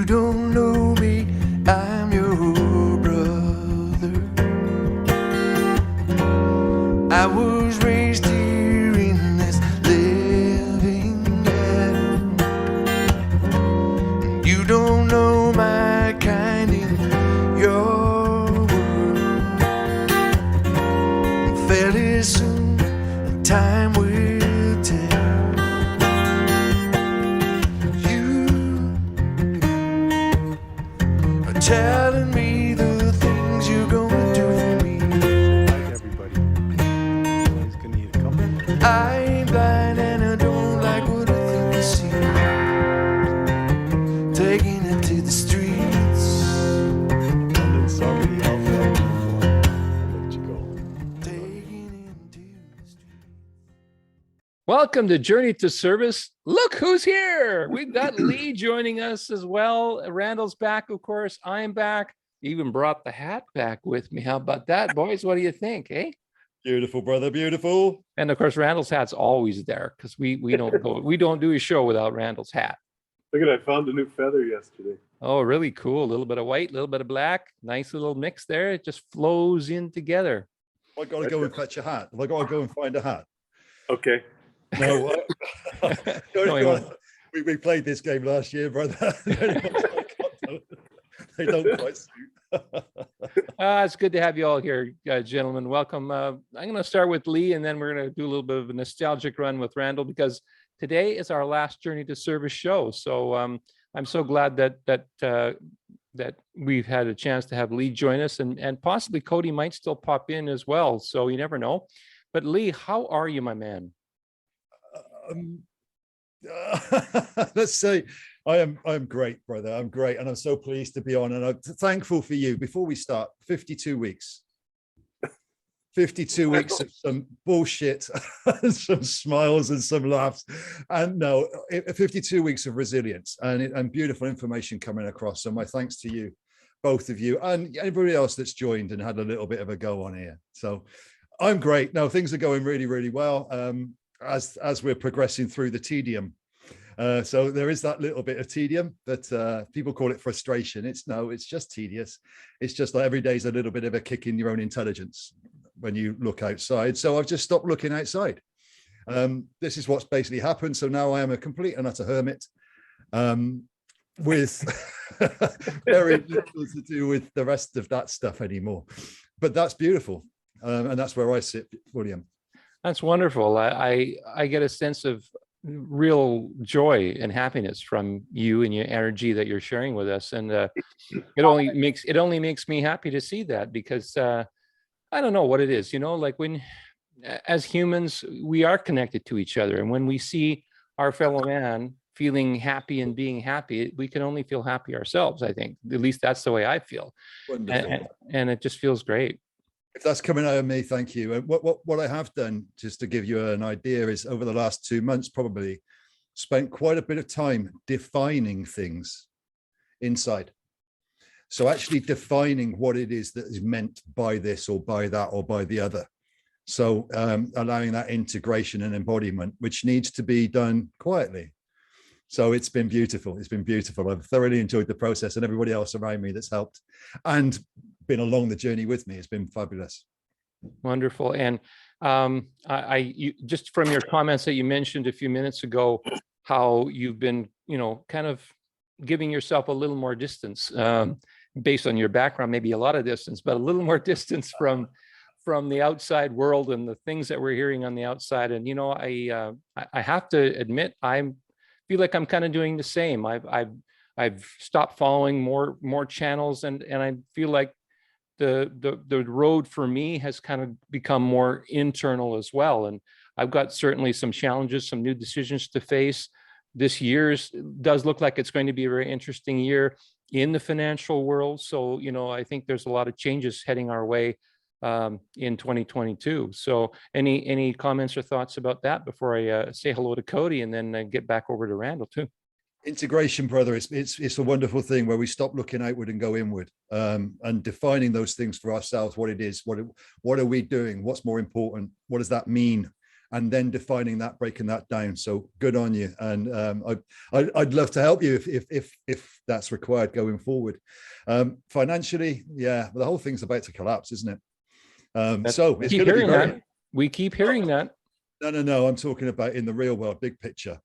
don't know me, I'm your brother. I was raised here in this living hell. You don't know my kind in your world. Fairly soon, time will tell. You are telling me the things you're gonna do for me. Like everybody. Everybody's gonna need a company. I ain't blind and I don't like what I think I see. Taking it to the streets. London, sorry, I'll let you go. Taking it to the streets. Welcome to Journey to Service. Look who's here. We've got Lee joining us as well. Randall's back, of course. I'm back. Even brought the hat back with me. How about that, boys? What do you think, eh? Beautiful, brother, beautiful. And of course, Randall's hat's always there because we don't do a show without Randall's hat. Look at, I found a new feather yesterday. Oh, really cool. A little bit of white, a little bit of black. Nice little mix there. It just flows in together. I got to go and fetch a hat. Have I got to go and find a hat? Okay. No, No, you won't. we played this game last year, brother. They don't quite suit. It's good to have you all here, gentlemen. Welcome. I'm going to start with Lee, and then we're going to do a little bit of a nostalgic run with Randall because today is our last Journey to Service show. So I'm so glad that we've had a chance to have Lee join us, and possibly Cody might still pop in as well. So you never know. But Lee, how are you, my man? Let's say I'm great, brother. I'm great, and I'm so pleased to be on, and I'm thankful for you. Before we start, 52 weeks. 52 weeks of some bullshit, some smiles and some laughs, and 52 weeks of resilience and beautiful information coming across. So my thanks to you, both of you, and everybody else that's joined and had a little bit of a go on here. So I'm great. No, things are going really, really well. As we're progressing through the tedium. So there is that little bit of tedium that people call it frustration. It's just tedious. It's just like every day is a little bit of a kick in your own intelligence when you look outside. So I've just stopped looking outside. This is what's basically happened. So now I am a complete and utter hermit with very little to do with the rest of that stuff anymore. But that's beautiful. And that's where I sit, William. That's wonderful. I get a sense of real joy and happiness from you and your energy that you're sharing with us, and it only makes me happy to see that because I don't know what it is, like when as humans we are connected to each other, and when we see our fellow man feeling happy and being happy, we can only feel happy ourselves. I think at least that's the way I feel, and it just feels great. If that's coming out of me, thank you. And what I have done, just to give you an idea, is over the last 2 months, probably spent quite a bit of time defining things inside. So actually defining what it is that is meant by this or by that or by the other. So allowing that integration and embodiment, which needs to be done quietly. So it's been beautiful. It's been beautiful. I've thoroughly enjoyed the process, and everybody else around me that's helped and been along the journey with me. It's been fabulous. Wonderful. And you, just from your comments that you mentioned a few minutes ago, how you've been, kind of giving yourself a little more distance based on your background, maybe a lot of distance, but a little more distance from the outside world and the things that we're hearing on the outside. And, I have to admit, I feel like I'm kind of doing the same. I've stopped following more channels, and I feel like the road for me has kind of become more internal as well. And I've got certainly some challenges, some new decisions to face. This year's does look like it's going to be a very interesting year in the financial world. So, I think there's a lot of changes heading our way in 2022. So any comments or thoughts about that before I say hello to Cody and then get back over to Randall too? Integration, brother, it's a wonderful thing where we stop looking outward and go inward, and defining those things for ourselves, what it is, what are we doing, what's more important, what does that mean, and then defining that, breaking that down. So good on you. And I'd love to help you if that's required going forward. Financially, yeah, the whole thing's about to collapse, isn't it? So it's going to be very... We keep hearing that. No, I'm talking about in the real world, big picture.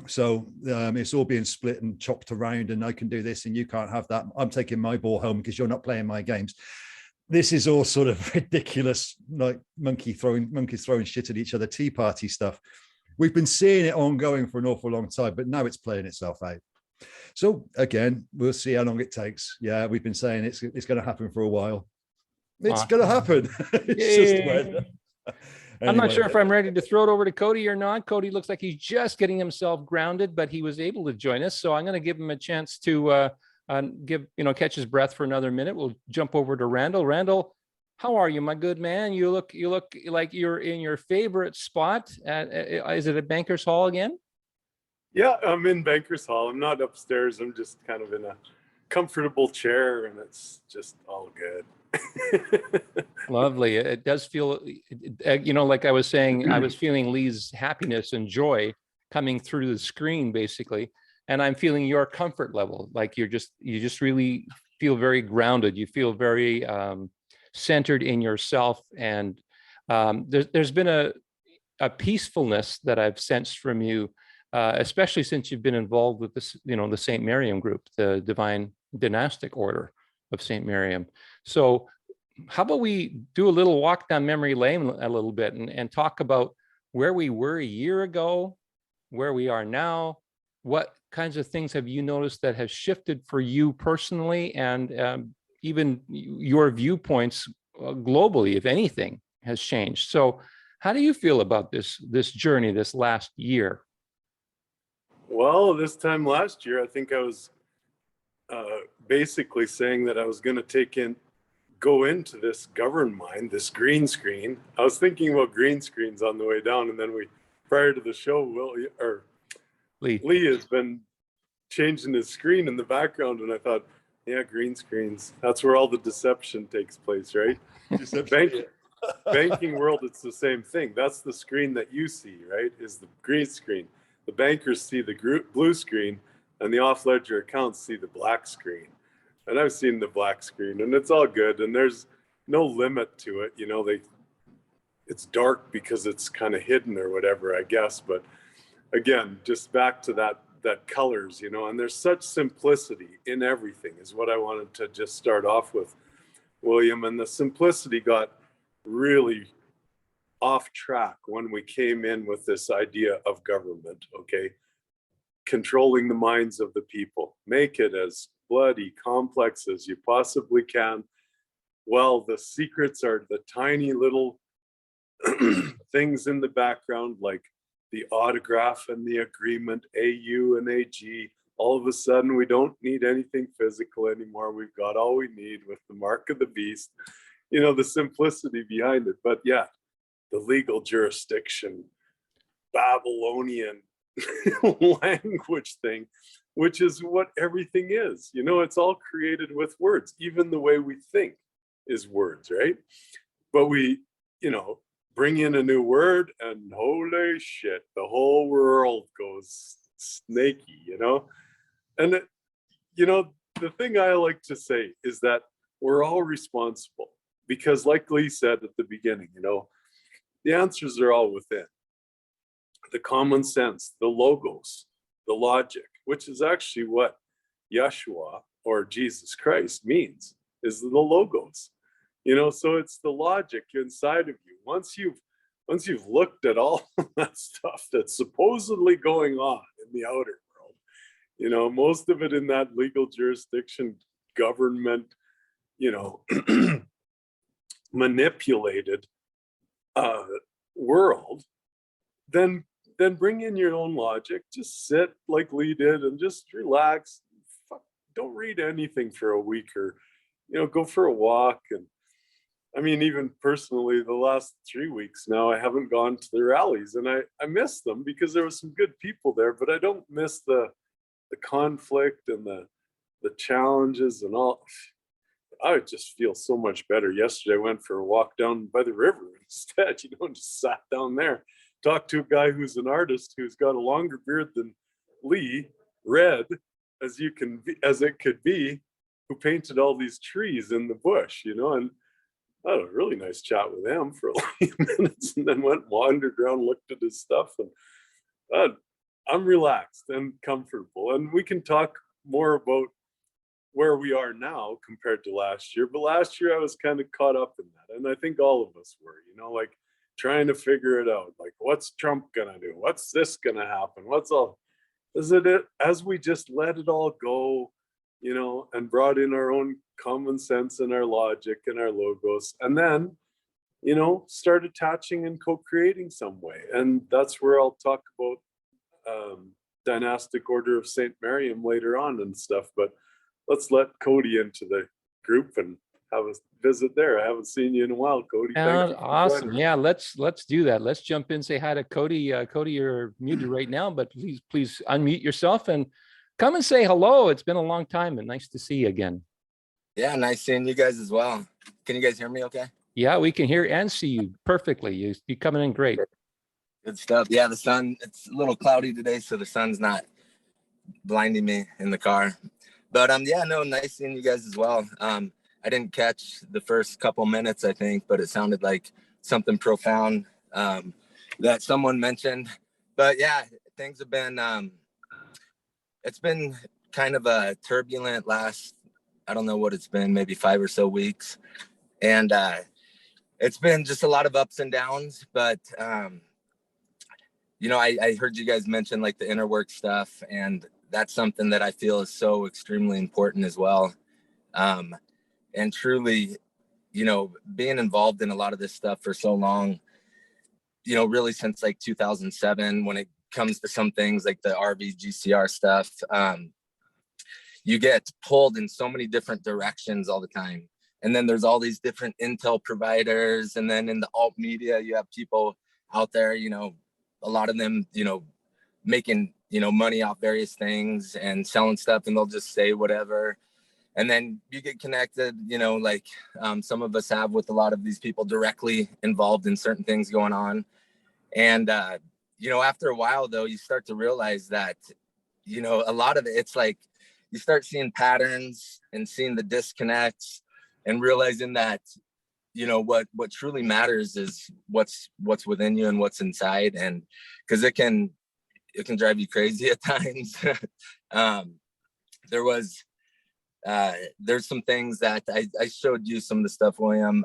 So it's all being split and chopped around, and I can do this and you can't have that. I'm taking my ball home because you're not playing my games. This is all sort of ridiculous, like monkeys throwing shit at each other, tea party stuff. We've been seeing it ongoing for an awful long time, but now it's playing itself out. So again, we'll see how long it takes. Yeah, we've been saying it's going to happen for a while. It's going to happen. It's just when. Anyway. I'm not sure if I'm ready to throw it over to Cody or not. Cody looks like he's just getting himself grounded, but he was able to join us. So I'm going to give him a chance to catch his breath for another minute. We'll jump over to Randall. Randall, how are you, my good man? You look like you're in your favorite spot. Is it at Bankers Hall again? Yeah, I'm in Bankers Hall. I'm not upstairs. I'm just kind of in a comfortable chair, and it's just all good. Lovely. It does feel, like I was saying, I was feeling Lee's happiness and joy coming through the screen, basically. And I'm feeling your comfort level. Like you just really feel very grounded. You feel very centered in yourself. And there's been a peacefulness that I've sensed from you, especially since you've been involved with this, the St. Miriam group, the Divine Dynastic Order of St. Miriam. So how about we do a little walk down memory lane a little bit and talk about where we were a year ago, where we are now, what kinds of things have you noticed that have shifted for you personally, and even your viewpoints globally, if anything, has changed. So how do you feel about this journey this last year? Well, this time last year, I think I was basically saying that I was going to go into this govern mind, this green screen. I was thinking about green screens on the way down, and then prior to the show, Lee has been changing his screen in the background, and I thought, yeah, green screens. That's where all the deception takes place, right? Banking world, it's the same thing. That's the screen that you see, right? Is the green screen. The bankers see the blue screen, and the off-ledger accounts see the black screen. And I've seen the black screen, and it's all good, and there's no limit to it. It's dark because it's kind of hidden or whatever, I guess. But again, just back to that colors, and there's such simplicity in everything is what I wanted to just start off with, William. And the simplicity got really off track when we came in with this idea of government, okay? Controlling the minds of the people, make it as bloody complex as you possibly can. Well, the secrets are the tiny little things in the background, like the autograph and the agreement, AU and AG. All of a sudden, we don't need anything physical anymore. We've got all we need with the mark of the beast, the simplicity behind it. But yeah, the legal jurisdiction, Babylonian language thing, which is what everything is. It's all created with words. Even the way we think is words, right? But we, bring in a new word, and holy shit, the whole world goes snaky, And the thing I like to say is that we're all responsible, because like Lee said at the beginning, the answers are all within. The common sense, the logos, the logic, which is actually what Yeshua or Jesus Christ means, is the logos. So it's the logic inside of you. Once you've looked at all that stuff that's supposedly going on in the outer world, most of it in that legal jurisdiction, government, manipulated world, then bring in your own logic. Just sit like Lee did and just relax. Don't read anything for a week, or go for a walk. And I mean, even personally, the last 3 weeks now, I haven't gone to the rallies, and I miss them because there was some good people there, but I don't miss the conflict and the challenges and all. I just feel so much better. Yesterday, I went for a walk down by the river instead, and just sat down there. talked to a guy who's an artist who's got a longer beard than Lee, red as you can be, as it could be, who painted all these trees in the bush, you know, and I had a really nice chat with him for a few minutes, and then went wandered around, looked at his stuff, and I'm relaxed and comfortable. And we can talk more about where we are now compared to last year. But last year I was kind of caught up in that. And I think all of us were, you know, like trying to figure it out. Like, what's Trump gonna do? What's this gonna happen? What's all, is it as we just let it all go, you know, and brought in our own common sense and our logic and our logos, and then, you know, start attaching and co-creating some way. And that's where I'll talk about dynastic order of St. Mariam later on and stuff. But let's let Cody into the group and have a visit there. I haven't seen you in a while, Cody. Awesome. Yeah, let's do that. Let's jump in, say hi to Cody. Cody, you're muted right now, but please unmute yourself and come and say hello. It's been a long time and nice to see you again. Yeah, nice seeing you guys as well. Can you guys hear me okay? Yeah, we can hear and see you perfectly. You're coming in great. Good stuff. Yeah, the sun, it's a little cloudy today, so the sun's not blinding me in the car. But yeah, no, nice seeing you guys as well. I didn't catch the first couple minutes, I think, but it sounded like something profound that someone mentioned. But yeah, things have been, it's been kind of a turbulent last, I don't know what it's been, maybe 5 or so weeks. And it's been just a lot of ups and downs, but you know, I heard you guys mention like the inner work stuff, and that's something that I feel is so extremely important as well. And truly, you know, being involved in a lot of this stuff for so long, you know, really since like 2007, when it comes to some things like the RV GCR stuff, you get pulled in so many different directions all the time. And then there's all these different intel providers. And then in the alt media, you have people out there, you know, a lot of them, you know, making, you know, money off various things and selling stuff, and they'll just say whatever. And then you get connected, you know, like some of us have, with a lot of these people directly involved in certain things going on. And, you know, after a while, though, you start to realize that, you know, a lot of it, it's like you start seeing patterns and seeing the disconnects and realizing that, you know, what truly matters is what's within you and what's inside. And because it can drive you crazy at times. There's some things that I showed you some of the stuff, William,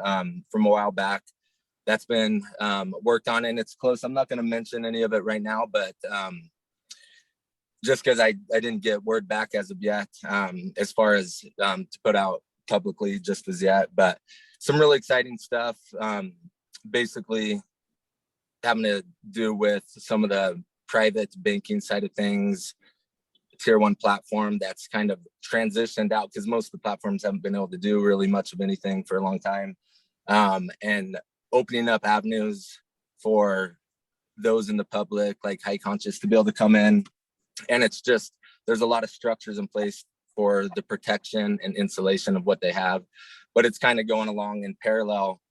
from a while back that's been worked on, and it's close. I'm not going to mention any of it right now, but just because I didn't get word back as of yet, as far as to put out publicly just as yet, but some really exciting stuff, basically having to do with some of the private banking side of things, tier 1 platform that's kind of transitioned out because most of the platforms haven't been able to do really much of anything for a long time, and opening up avenues for those in the public, like High Conscious, to be able to come in. And it's just, there's a lot of structures in place for the protection and insulation of what they have, but it's kind of going along in parallel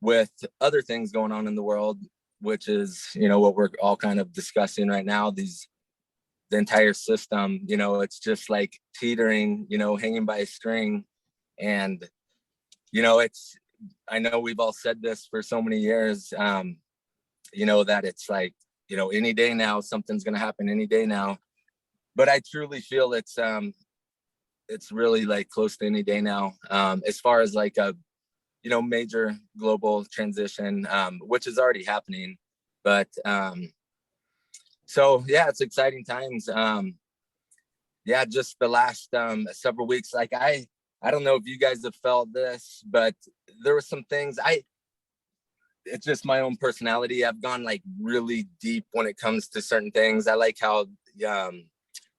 with other things going on in the world, which is, you know, what we're all kind of discussing right now. The entire system, you know, it's just like teetering, you know, hanging by a string. And, you know, I know we've all said this for so many years, you know, that it's like, you know, any day now, something's going to happen any day now. But I truly feel it's really like close to any day now, as far as like a, you know, major global transition, which is already happening. But so, yeah, it's exciting times. Yeah, just the last several weeks, like I don't know if you guys have felt this, but there were some things it's just my own personality. I've gone like really deep when it comes to certain things. I like how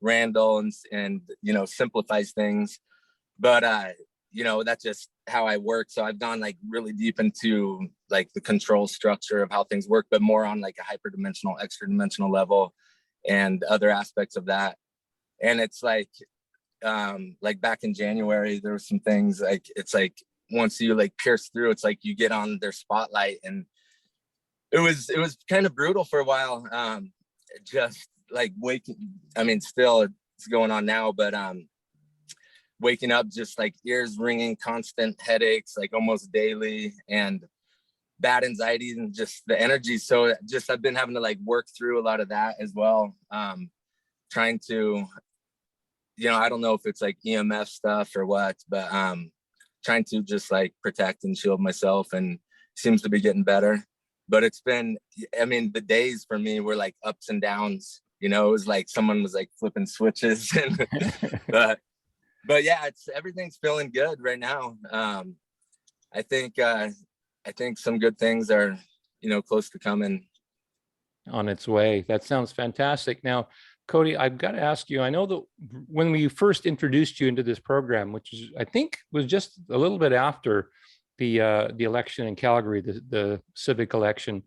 Randall and you know, simplifies things, but you know, that's just how I work. So I've gone like really deep into like the control structure of how things work, but more on like a hyperdimensional, extra dimensional level and other aspects of that. And it's like back in January, there were some things like, it's like once you like pierce through, it's like you get on their spotlight, and it was kind of brutal for a while. Just like still it's going on now, but waking up just like ears ringing, constant headaches, like almost daily, and bad anxiety and just the energy. So just I've been having to like work through a lot of that as well. Trying to, I don't know if it's like EMF stuff or what, but trying to just like protect and shield myself, and seems to be getting better. But it's been, the days for me were like ups and downs. It was like someone was like flipping switches, and but yeah, everything's feeling good right now. I think some good things are, close to coming. On its way. That sounds fantastic. Now, Cody, I've got to ask you, I know that when we first introduced you into this program, which is, I think was just a little bit after the election in Calgary, the civic election.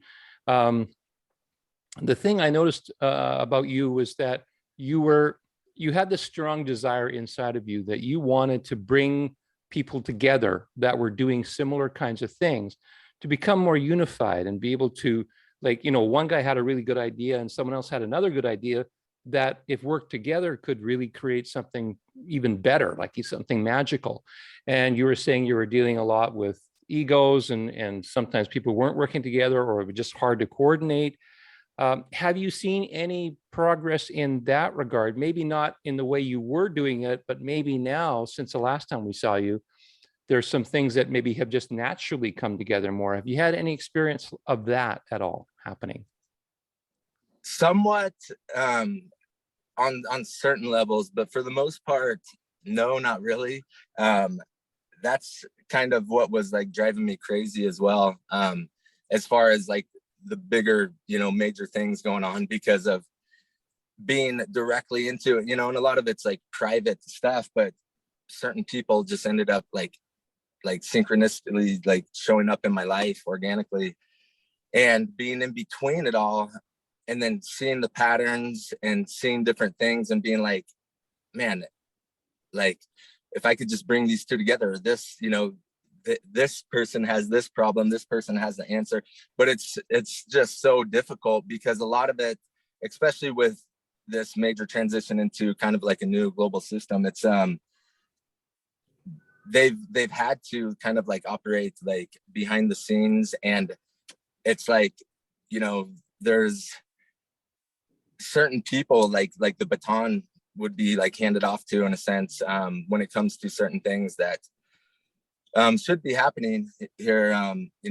The thing I noticed about you was that you had this strong desire inside of you that you wanted to bring people together that were doing similar kinds of things to become more unified and be able to, like, one guy had a really good idea and someone else had another good idea that if worked together could really create something even better, like something magical. And you were saying you were dealing a lot with egos, and sometimes people weren't working together, or it was just hard to coordinate. Have you seen any progress in that regard? Maybe not in the way you were doing it, but maybe now, since the last time we saw you, there's some things that maybe have just naturally come together more. Have you had any experience of that at all happening? Somewhat, on certain levels, but for the most part, no, not really. That's kind of what was like driving me crazy as well. As far as like the bigger, major things going on, because of being directly into it, and a lot of it's like private stuff, but certain people just ended up like synchronistically like showing up in my life organically, and being in between it all, and then seeing the patterns and seeing different things and being like, man, like if I could just bring these two together, this, this person has this problem, this person has the answer. But it's just so difficult, because a lot of it, especially with this major transition into kind of like a new global system, it's they've had to kind of like operate like behind the scenes, and it's like, there's certain people like the baton would be like handed off to, in a sense, when it comes to certain things that should be happening here,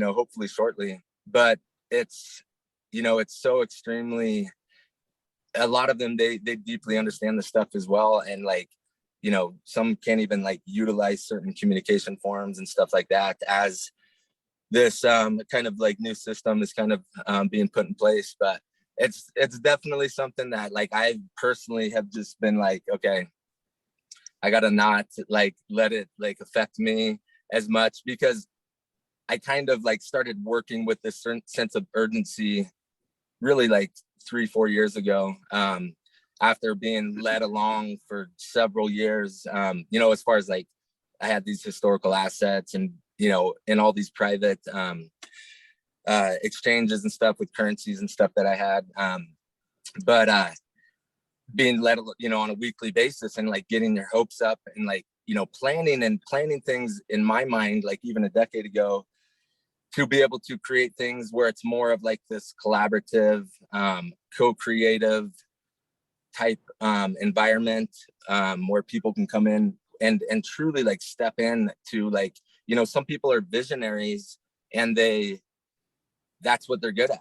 hopefully shortly. But it's so extremely, a lot of them, they deeply understand the stuff as well, and like, some can't even like utilize certain communication forms and stuff like that, as this kind of like new system is kind of being put in place. But it's definitely something that like I personally have just been like, okay, I gotta not like let it like affect me as much, because I kind of like started working with this certain sense of urgency really like 3-4 years ago, after being led along for several years, as far as like I had these historical assets, and in all these private exchanges and stuff with currencies and stuff that I had, but being led, on a weekly basis, and like getting your hopes up, and like, planning things in my mind, like even a decade ago, to be able to create things where it's more of like this collaborative, co-creative type environment, where people can come in and truly like step in to like, some people are visionaries, and that's what they're good at,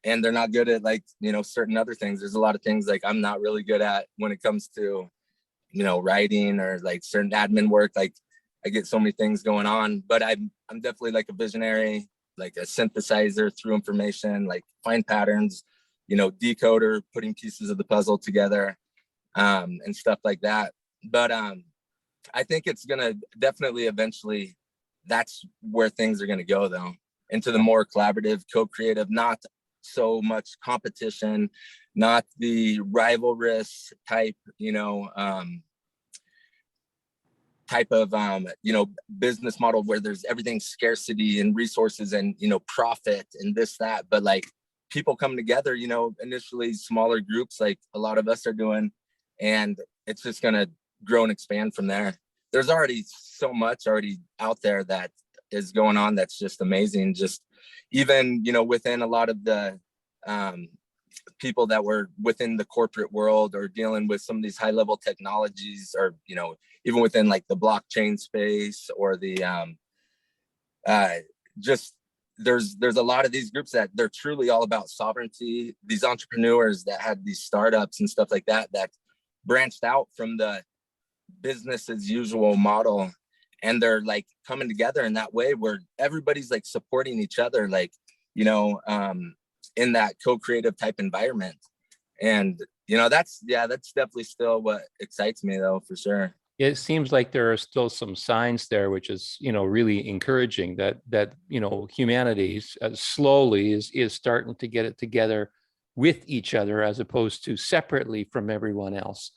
and they're not good at like, certain other things. There's a lot of things like I'm not really good at when it comes to, writing or like certain admin work. Like I get so many things going on, but I'm definitely like a visionary, like a synthesizer through information, like find patterns, decoder, putting pieces of the puzzle together, and stuff like that. But I think it's gonna definitely eventually, that's where things are gonna go though, into the more collaborative, co-creative, not so much competition, not the rivalrous type, type of business model where there's everything scarcity and resources and profit and this that, but like people come together, initially smaller groups like a lot of us are doing, and it's just going to grow and expand from there. There's already so much already out there that is going on that's just amazing. Just even within a lot of the people that were within the corporate world or dealing with some of these high level technologies, or even within like the blockchain space or the just there's a lot of these groups that they're truly all about sovereignty. These entrepreneurs that had these startups and stuff like that that branched out from the business as usual model, and they're like coming together in that way where everybody's like supporting each other, like in that co-creative type environment. And that's definitely still what excites me though, for sure. It seems like there are still some signs there, which is, really encouraging that humanity slowly is starting to get it together with each other as opposed to separately from everyone else.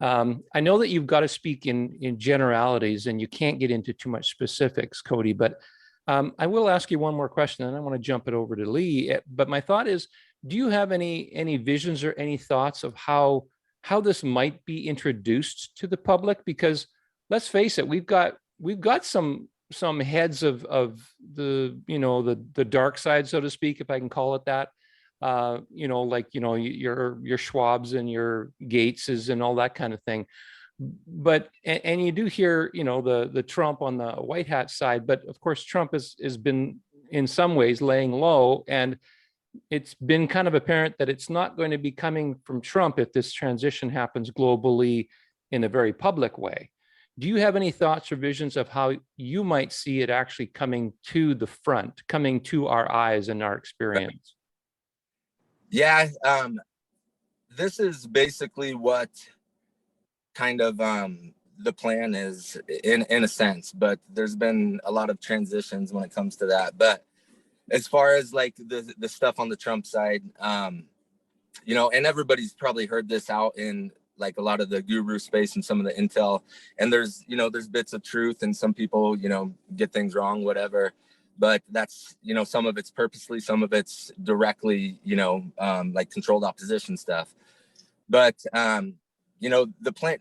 I know that you've got to speak in generalities and you can't get into too much specifics, Cody, but I will ask you one more question and I want to jump it over to Lee. But my thought is, do you have any visions or any thoughts of how this might be introduced to the public? Because let's face it, we've got some heads of the the dark side, so to speak, if I can call it that. Your Schwabs and your Gateses and all that kind of thing. But and you do hear the Trump on the white hat side, but of course Trump has been in some ways laying low, and it's been kind of apparent that it's not going to be coming from Trump if this transition happens globally in a very public way. Do you have any thoughts or visions of how you might see it actually coming to the front, coming to our eyes and our experience? Yeah, this is basically what kind of the plan is in a sense, but there's been a lot of transitions when it comes to that. But as far as like the stuff on the Trump side, and everybody's probably heard this out in like a lot of the guru space and some of the intel, and there's bits of truth, and some people get things wrong, whatever. But that's some of it's purposely, some of it's directly like controlled opposition stuff. But the plan,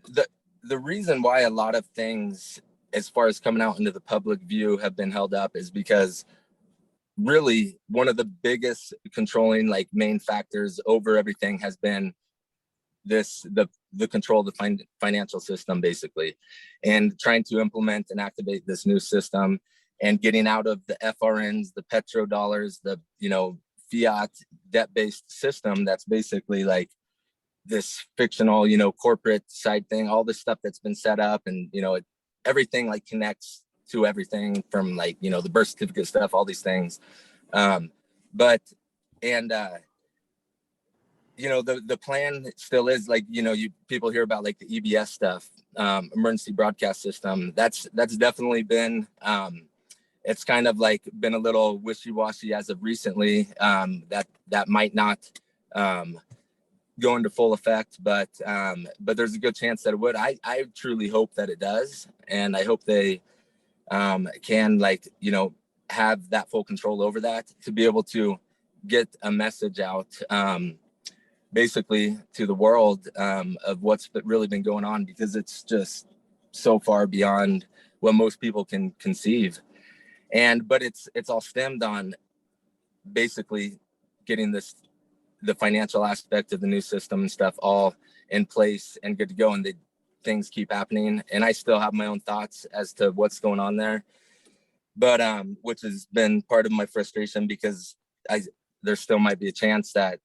the reason why a lot of things as far as coming out into the public view have been held up is because really one of the biggest controlling like main factors over everything has been the control of the financial system, basically, and trying to implement and activate this new system and getting out of the FRNs, the petrodollars, the fiat debt-based system that's basically like this fictional corporate side thing, all this stuff that's been set up, and everything like connects to everything from like the birth certificate stuff, all these things. The plan still is like you people hear about like the EBS stuff, emergency broadcast system. That's definitely been it's kind of like been a little wishy-washy as of recently, that might not go into full effect, but there's a good chance that it would. I truly hope that it does, and I hope they can like have that full control over that to be able to get a message out basically to the world of what's really been going on, because it's just so far beyond what most people can conceive. But it's all stemmed on basically getting the financial aspect of the new system and stuff all in place and good to go, and the things keep happening. And I still have my own thoughts as to what's going on there, but which has been part of my frustration, because there still might be a chance that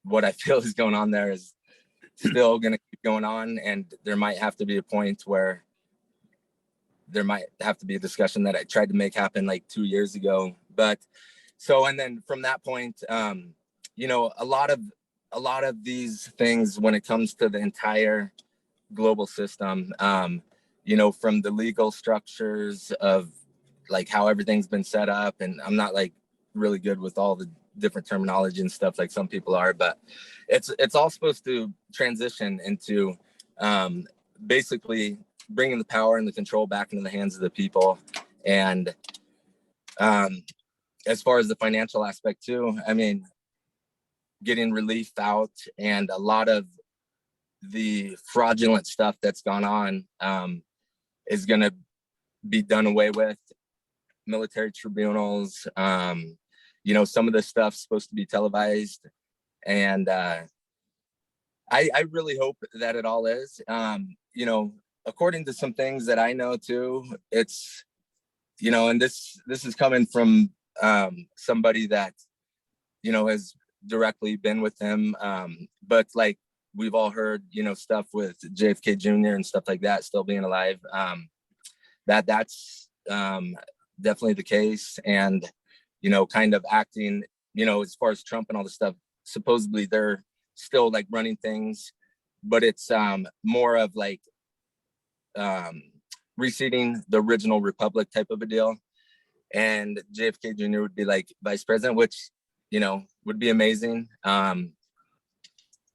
what I feel is going on there is still going to keep going on, and there might have to be a point where there might have to be a discussion that I tried to make happen like 2 years ago. But so, and then from that point, a lot of these things when it comes to the entire global system, from the legal structures of like how everything's been set up, and I'm not like really good with all the different terminology and stuff like some people are, but it's all supposed to transition into basically bringing the power and the control back into the hands of the people. And as far as the financial aspect too, I mean, getting relief out, and a lot of the fraudulent stuff that's gone on is going to be done away with. Military tribunals, you know, some of this stuff's supposed to be televised, and I really hope that it all is. You know, according to some things that I know too, it's, you know, and this is coming from somebody that, you know, has directly been with him, but like we've all heard, you know, stuff with JFK Jr. and stuff like that still being alive. That's definitely the case. And, you know, kind of acting, you know, as far as Trump and all this stuff, supposedly they're still like running things, but it's more of like reseating the original republic type of a deal. And JFK Jr. would be like vice president, which, you know, would be amazing. And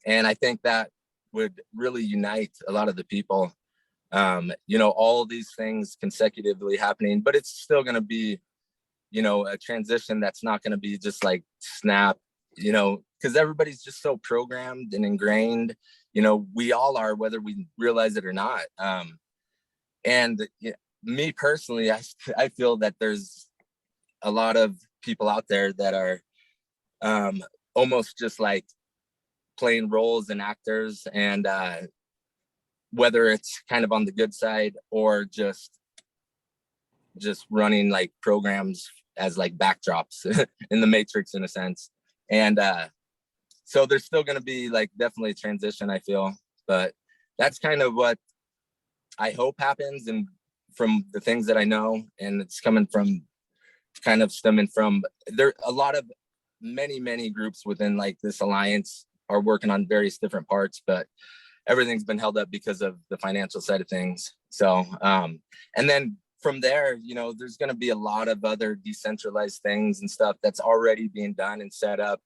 I think that would really unite a lot of the people. You know, all of these things consecutively happening, but it's still going to be, you know, a transition that's not going to be just like snap, you know, because everybody's just so programmed and ingrained, you know, we all are, whether we realize it or not. And you know, me personally, I feel that there's a lot of people out there that are almost just like playing roles and actors, and whether it's kind of on the good side or just running like programs as like backdrops in the Matrix in a sense. And so there's still going to be like definitely a transition, I feel, but that's kind of what I hope happens. And from the things that I know, and it's coming from kind of stemming from there, a lot of many groups within like this alliance are working on various different parts, but everything's been held up because of the financial side of things. So, and then from there, you know, there's going to be a lot of other decentralized things and stuff that's already being done and set up,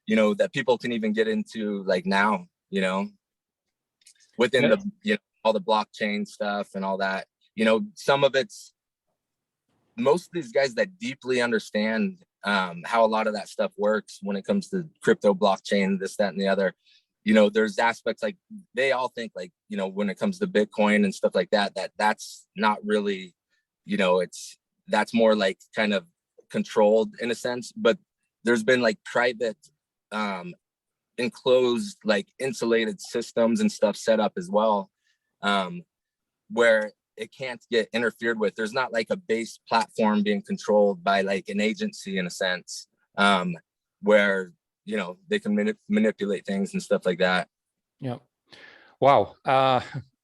you know, that people can even get into like now, you know, within the, you know, all the blockchain stuff and all that, you know, some of it's, most of these guys that deeply understand how a lot of that stuff works when it comes to crypto, blockchain, this, that, and the other. You know, there's aspects like they all think like, you know, when it comes to Bitcoin and stuff like that, that's not really, you know, that's more like kind of controlled in a sense, but there's been like private, enclosed, like insulated systems and stuff set up as well, where it can't get interfered with. There's not like a base platform being controlled by like an agency in a sense, where, you know, they can manipulate things and stuff like that. Yeah. Wow.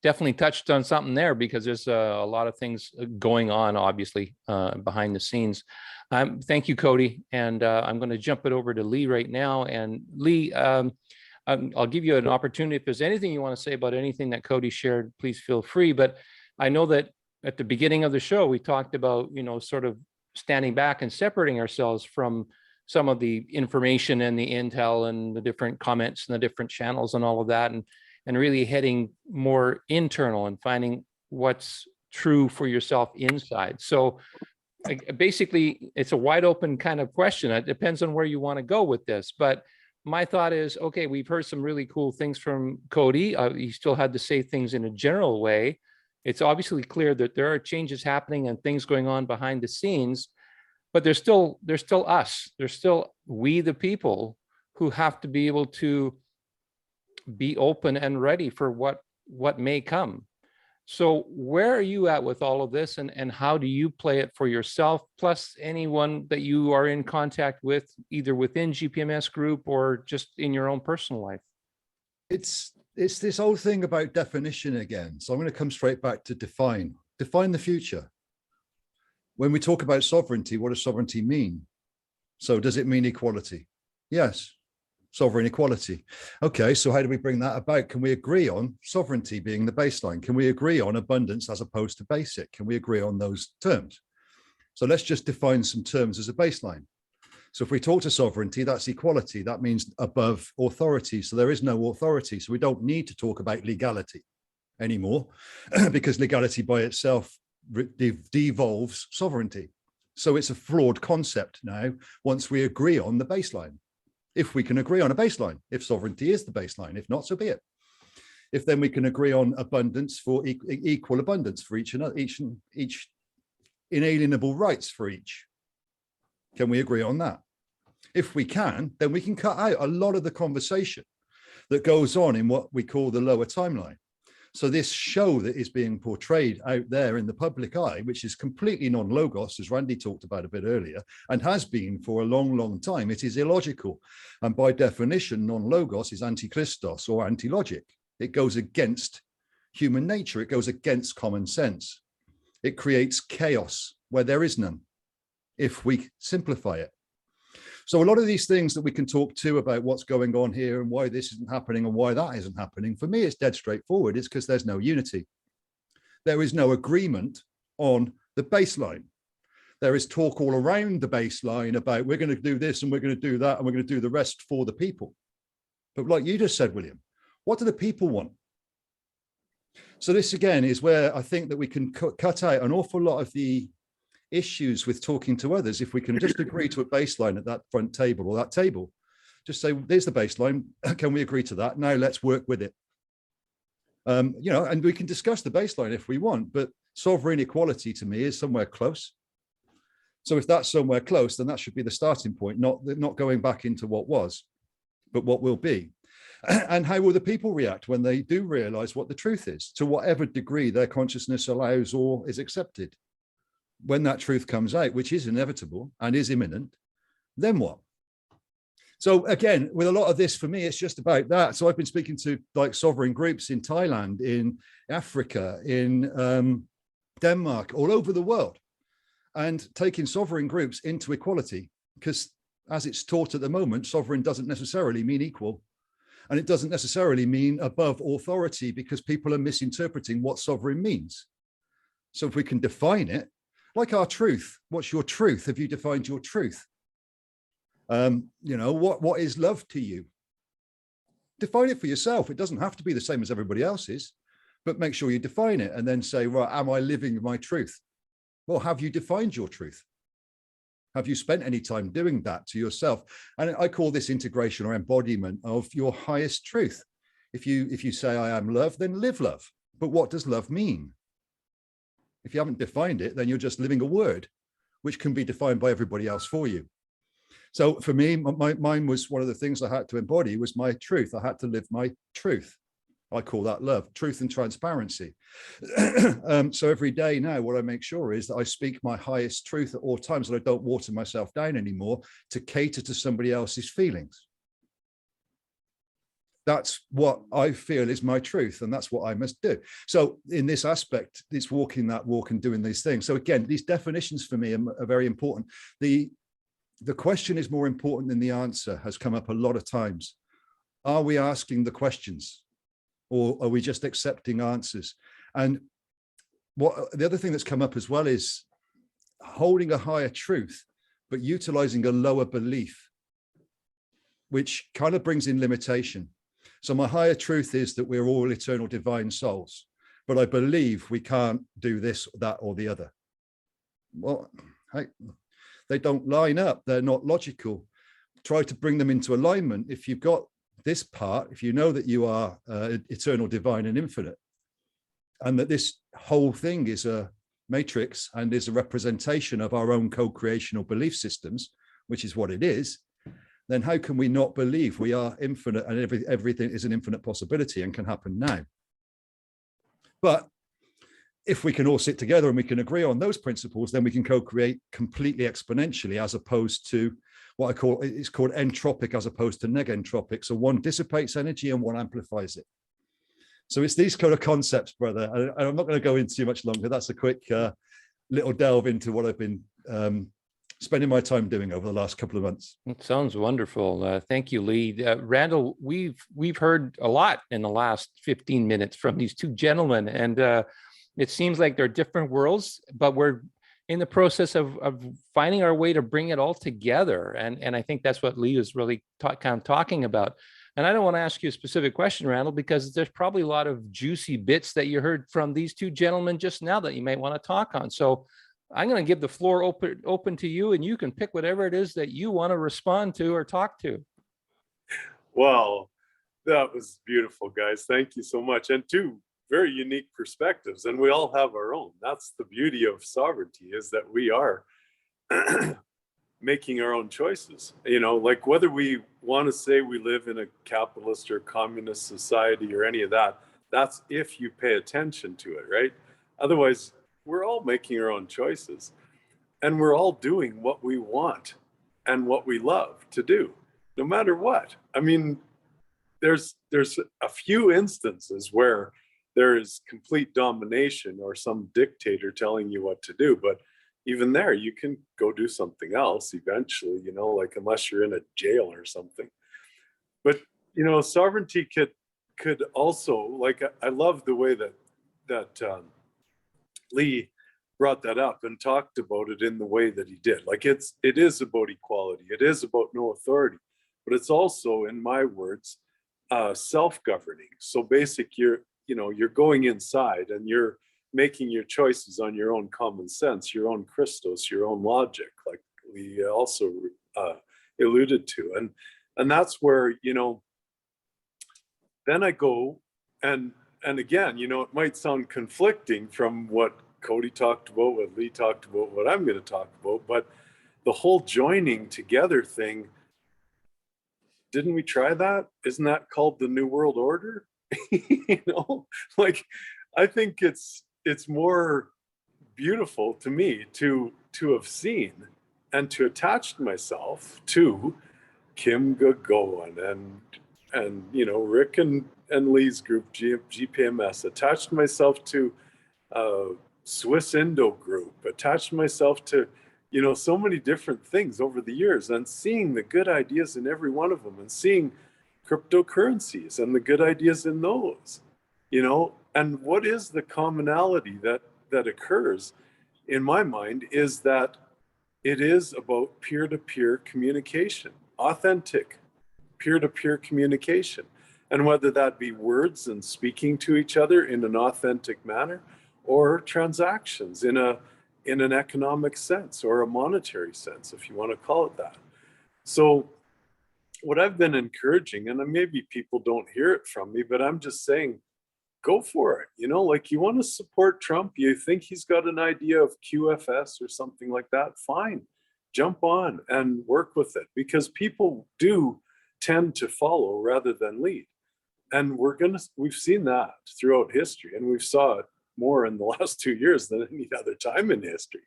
Definitely touched on something there, because there's a lot of things going on, obviously, behind the scenes. Thank you, Cody. And I'm going to jump it over to Lee right now. And Lee, I'll give you an opportunity. If there's anything you want to say about anything that Cody shared, please feel free. But I know that at the beginning of the show, we talked about, you know, sort of standing back and separating ourselves from some of the information and the intel and the different comments and the different channels and all of that, and really heading more internal and finding what's true for yourself inside. So basically, it's a wide open kind of question. It depends on where you want to go with this. But my thought is, okay, we've heard some really cool things from Cody. He still had to say things in a general way. It's obviously clear that there are changes happening and things going on behind the scenes, but there's still us. There's still we, the people, who have to be able to be open and ready for what may come. So where are you at with all of this, and how do you play it for yourself, plus anyone that you are in contact with, either within GPMS group or just in your own personal life? It's this whole thing about definition again. So I'm going to come straight back to define the future. When we talk about sovereignty, what does sovereignty mean? So does it mean equality? Yes. Sovereign equality. Okay, so how do we bring that about? Can we agree on sovereignty being the baseline? Can we agree on abundance as opposed to basic? Can we agree on those terms? So let's just define some terms as a baseline. So if we talk to sovereignty, that's equality. That means above authority. So there is no authority. So we don't need to talk about legality. anymore because legality by itself devolves sovereignty. So it's a flawed concept now once we agree on the baseline. If we can agree on a baseline, if sovereignty is the baseline, if not, so be it. If then we can agree on abundance for equal abundance for each inalienable rights for each. Can we agree on that? If we can, then we can cut out a lot of the conversation that goes on in what we call the lower timeline. So this show that is being portrayed out there in the public eye, which is completely non-logos, as Randy talked about a bit earlier, and has been for a long, long time, it is illogical. And by definition, non-logos is anti-Christos or anti-logic. It goes against human nature. It goes against common sense. It creates chaos where there is none, if we simplify it. So a lot of these things that we can talk to about what's going on here and why this isn't happening and why that isn't happening, for me, it's dead straightforward. It's because there's no unity. There is no agreement on the baseline. There is talk all around the baseline about we're going to do this and we're going to do that and we're going to do the rest for the people. But like you just said, William, what do the people want? So this again is where I think that we can cut out an awful lot of the issues with talking to others. If we can just agree to a baseline at that front table or that table, just say, there's the baseline. Can we agree to that? Now let's work with it. You know, and we can discuss the baseline if we want, but sovereign equality to me is somewhere close. So if that's somewhere close, then that should be the starting point, not going back into what was, but what will be. And how will the people react when they do realize what the truth is, to whatever degree their consciousness allows or is accepted? When that truth comes out, which is inevitable and is imminent, then what? So again, with a lot of this, for me, it's just about that. So I've been speaking to like sovereign groups in Thailand, in Africa, in Denmark, all over the world, and taking sovereign groups into equality, because as it's taught at the moment, sovereign doesn't necessarily mean equal. And it doesn't necessarily mean above authority, because people are misinterpreting what sovereign means. So if we can define it, like our truth, what's your truth? Have you defined your truth? You know, what is love to you? Define it for yourself. It doesn't have to be the same as everybody else's, but make sure you define it and then say, right, am I living my truth? Well, have you defined your truth? Have you spent any time doing that to yourself? And I call this integration or embodiment of your highest truth. If you say I am love, then live love. But what does love mean? If you haven't defined it, then you're just living a word, which can be defined by everybody else for you. So for me, mine was one of the things I had to embody was my truth. I had to live my truth. I call that love, truth and transparency. So every day now, what I make sure is that I speak my highest truth at all times, that I don't water myself down anymore to cater to somebody else's feelings. That's what I feel is my truth, and that's what I must do. So in this aspect, it's walking that walk and doing these things. So again, these definitions for me are very important. The question is more important than the answer has come up a lot of times. Are we asking the questions, or are we just accepting answers? And the other thing that's come up as well is holding a higher truth, but utilizing a lower belief, which kind of brings in limitation. So my higher truth is that we're all eternal divine souls, but I believe we can't do this, that, or the other. Well, they don't line up. They're not logical. Try to bring them into alignment. If you've got this part, if you know that you are eternal, divine, and infinite, and that this whole thing is a matrix and is a representation of our own co-creational belief systems, which is what it is, then how can we not believe we are infinite and everything is an infinite possibility and can happen now? But if we can all sit together and we can agree on those principles, then we can co-create completely exponentially, as opposed to what I call, it's called entropic as opposed to negentropic. So one dissipates energy and one amplifies it. So it's these kind of concepts, brother. And I'm not going to go into too much longer. That's a quick little delve into what I've been spending my time doing over the last couple of months. It sounds wonderful. Thank you, Lee. Randall, we've heard a lot in the last 15 minutes from these two gentlemen, and it seems like they're different worlds, but we're in the process of finding our way to bring it all together. And I think that's what Lee is really kind of talking about. And I don't want to ask you a specific question, Randall, because there's probably a lot of juicy bits that you heard from these two gentlemen just now that you might want to talk on. So I'm going to give the floor open to you, and you can pick whatever it is that you want to respond to or talk to. Wow, that was beautiful, guys. Thank you so much. And two very unique perspectives, and we all have our own. That's the beauty of sovereignty, is that we are making our own choices. You know, like whether we want to say we live in a capitalist or communist society or any of that, that's if you pay attention to it, right? Otherwise, we're all making our own choices, and we're all doing what we want and what we love to do, no matter what. I mean, there's a few instances where there is complete domination or some dictator telling you what to do, but even there, you can go do something else eventually, you know, like unless you're in a jail or something. But, you know, sovereignty could also, like, I love the way that Lee brought that up and talked about it in the way that he did. Like it is about equality. It is about no authority, but it's also, in my words, self-governing. So you're going inside and you're making your choices on your own common sense, your own Christos, your own logic, like we also alluded to. And that's where, you know, then I go and again, you know, it might sound conflicting from what Cody talked about, what Lee talked about, what I'm going to talk about, but the whole joining together thing, didn't we try that? Isn't that called the New World Order? You know, like I think it's more beautiful to me to have seen and to attach myself to Kim Gagoan and you know, Rick and Lee's group GPMS, attached myself to Swiss Indo group, attached myself to, you know, so many different things over the years, and seeing the good ideas in every one of them, and seeing cryptocurrencies and the good ideas in those, you know. And what is the commonality that occurs in my mind is that it is about peer-to-peer communication, authentic peer-to-peer communication. And whether that be words and speaking to each other in an authentic manner, or transactions in an economic sense or a monetary sense, if you want to call it that. So what I've been encouraging, and maybe people don't hear it from me, but I'm just saying, go for it. You know, like you want to support Trump, you think he's got an idea of QFS or something like that, fine. Jump on and work with it, because people do tend to follow rather than lead. And we've seen that throughout history, and we've saw it more in the last 2 years than any other time in history,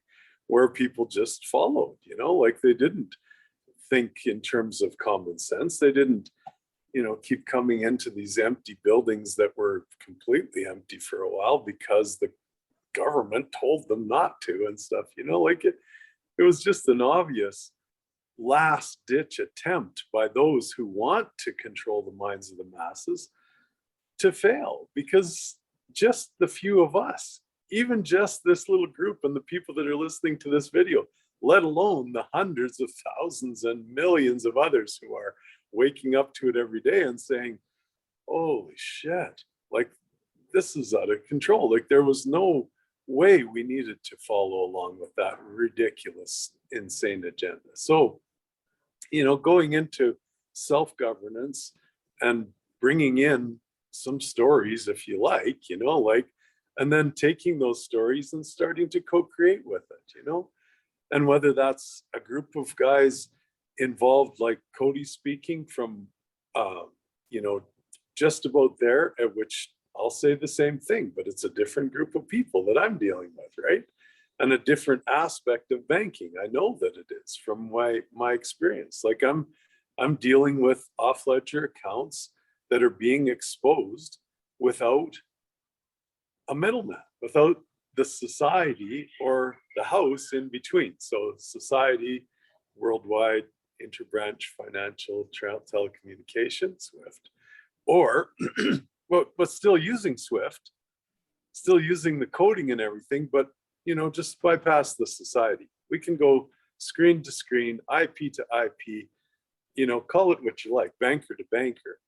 where people just followed, you know, like they didn't think in terms of common sense. They didn't, you know, keep coming into these empty buildings that were completely empty for a while because the government told them not to and stuff, you know, like it was just an obvious last ditch attempt by those who want to control the minds of the masses to fail, because just the few of us, even just this little group and the people that are listening to this video, let alone the hundreds of thousands and millions of others who are waking up to it every day and saying, holy shit, like this is out of control. Like there was no way we needed to follow along with that ridiculous, insane agenda. So, you know, going into self-governance and bringing in some stories, if you like, you know, like, and then taking those stories and starting to co-create with it, you know, and whether that's a group of guys involved, like Cody speaking from, you know, just about there, at which I'll say the same thing, but it's a different group of people that I'm dealing with, right? And a different aspect of banking. I know that it is from my experience. Like I'm dealing with off-ledger accounts that are being exposed without a middleman, without the society or the house in between. So society, worldwide, interbranch financial telecommunications, SWIFT, or but still using SWIFT, still using the coding and everything, but you know, just bypass the society. We can go screen to screen, IP to IP, you know, call it what you like, banker to banker.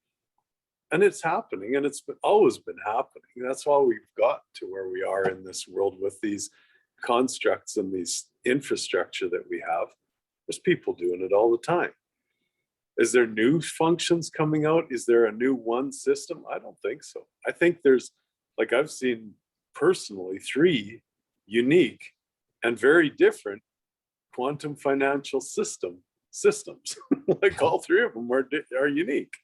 And it's happening, and always been happening. That's why we've got to where we are in this world with these constructs and these infrastructure that we have. There's people doing it all the time. Is there new functions coming out? Is there a new one system? I don't think so. I think there's, like, I've seen personally 3 unique and very different quantum financial systems. Like all 3 of them are unique.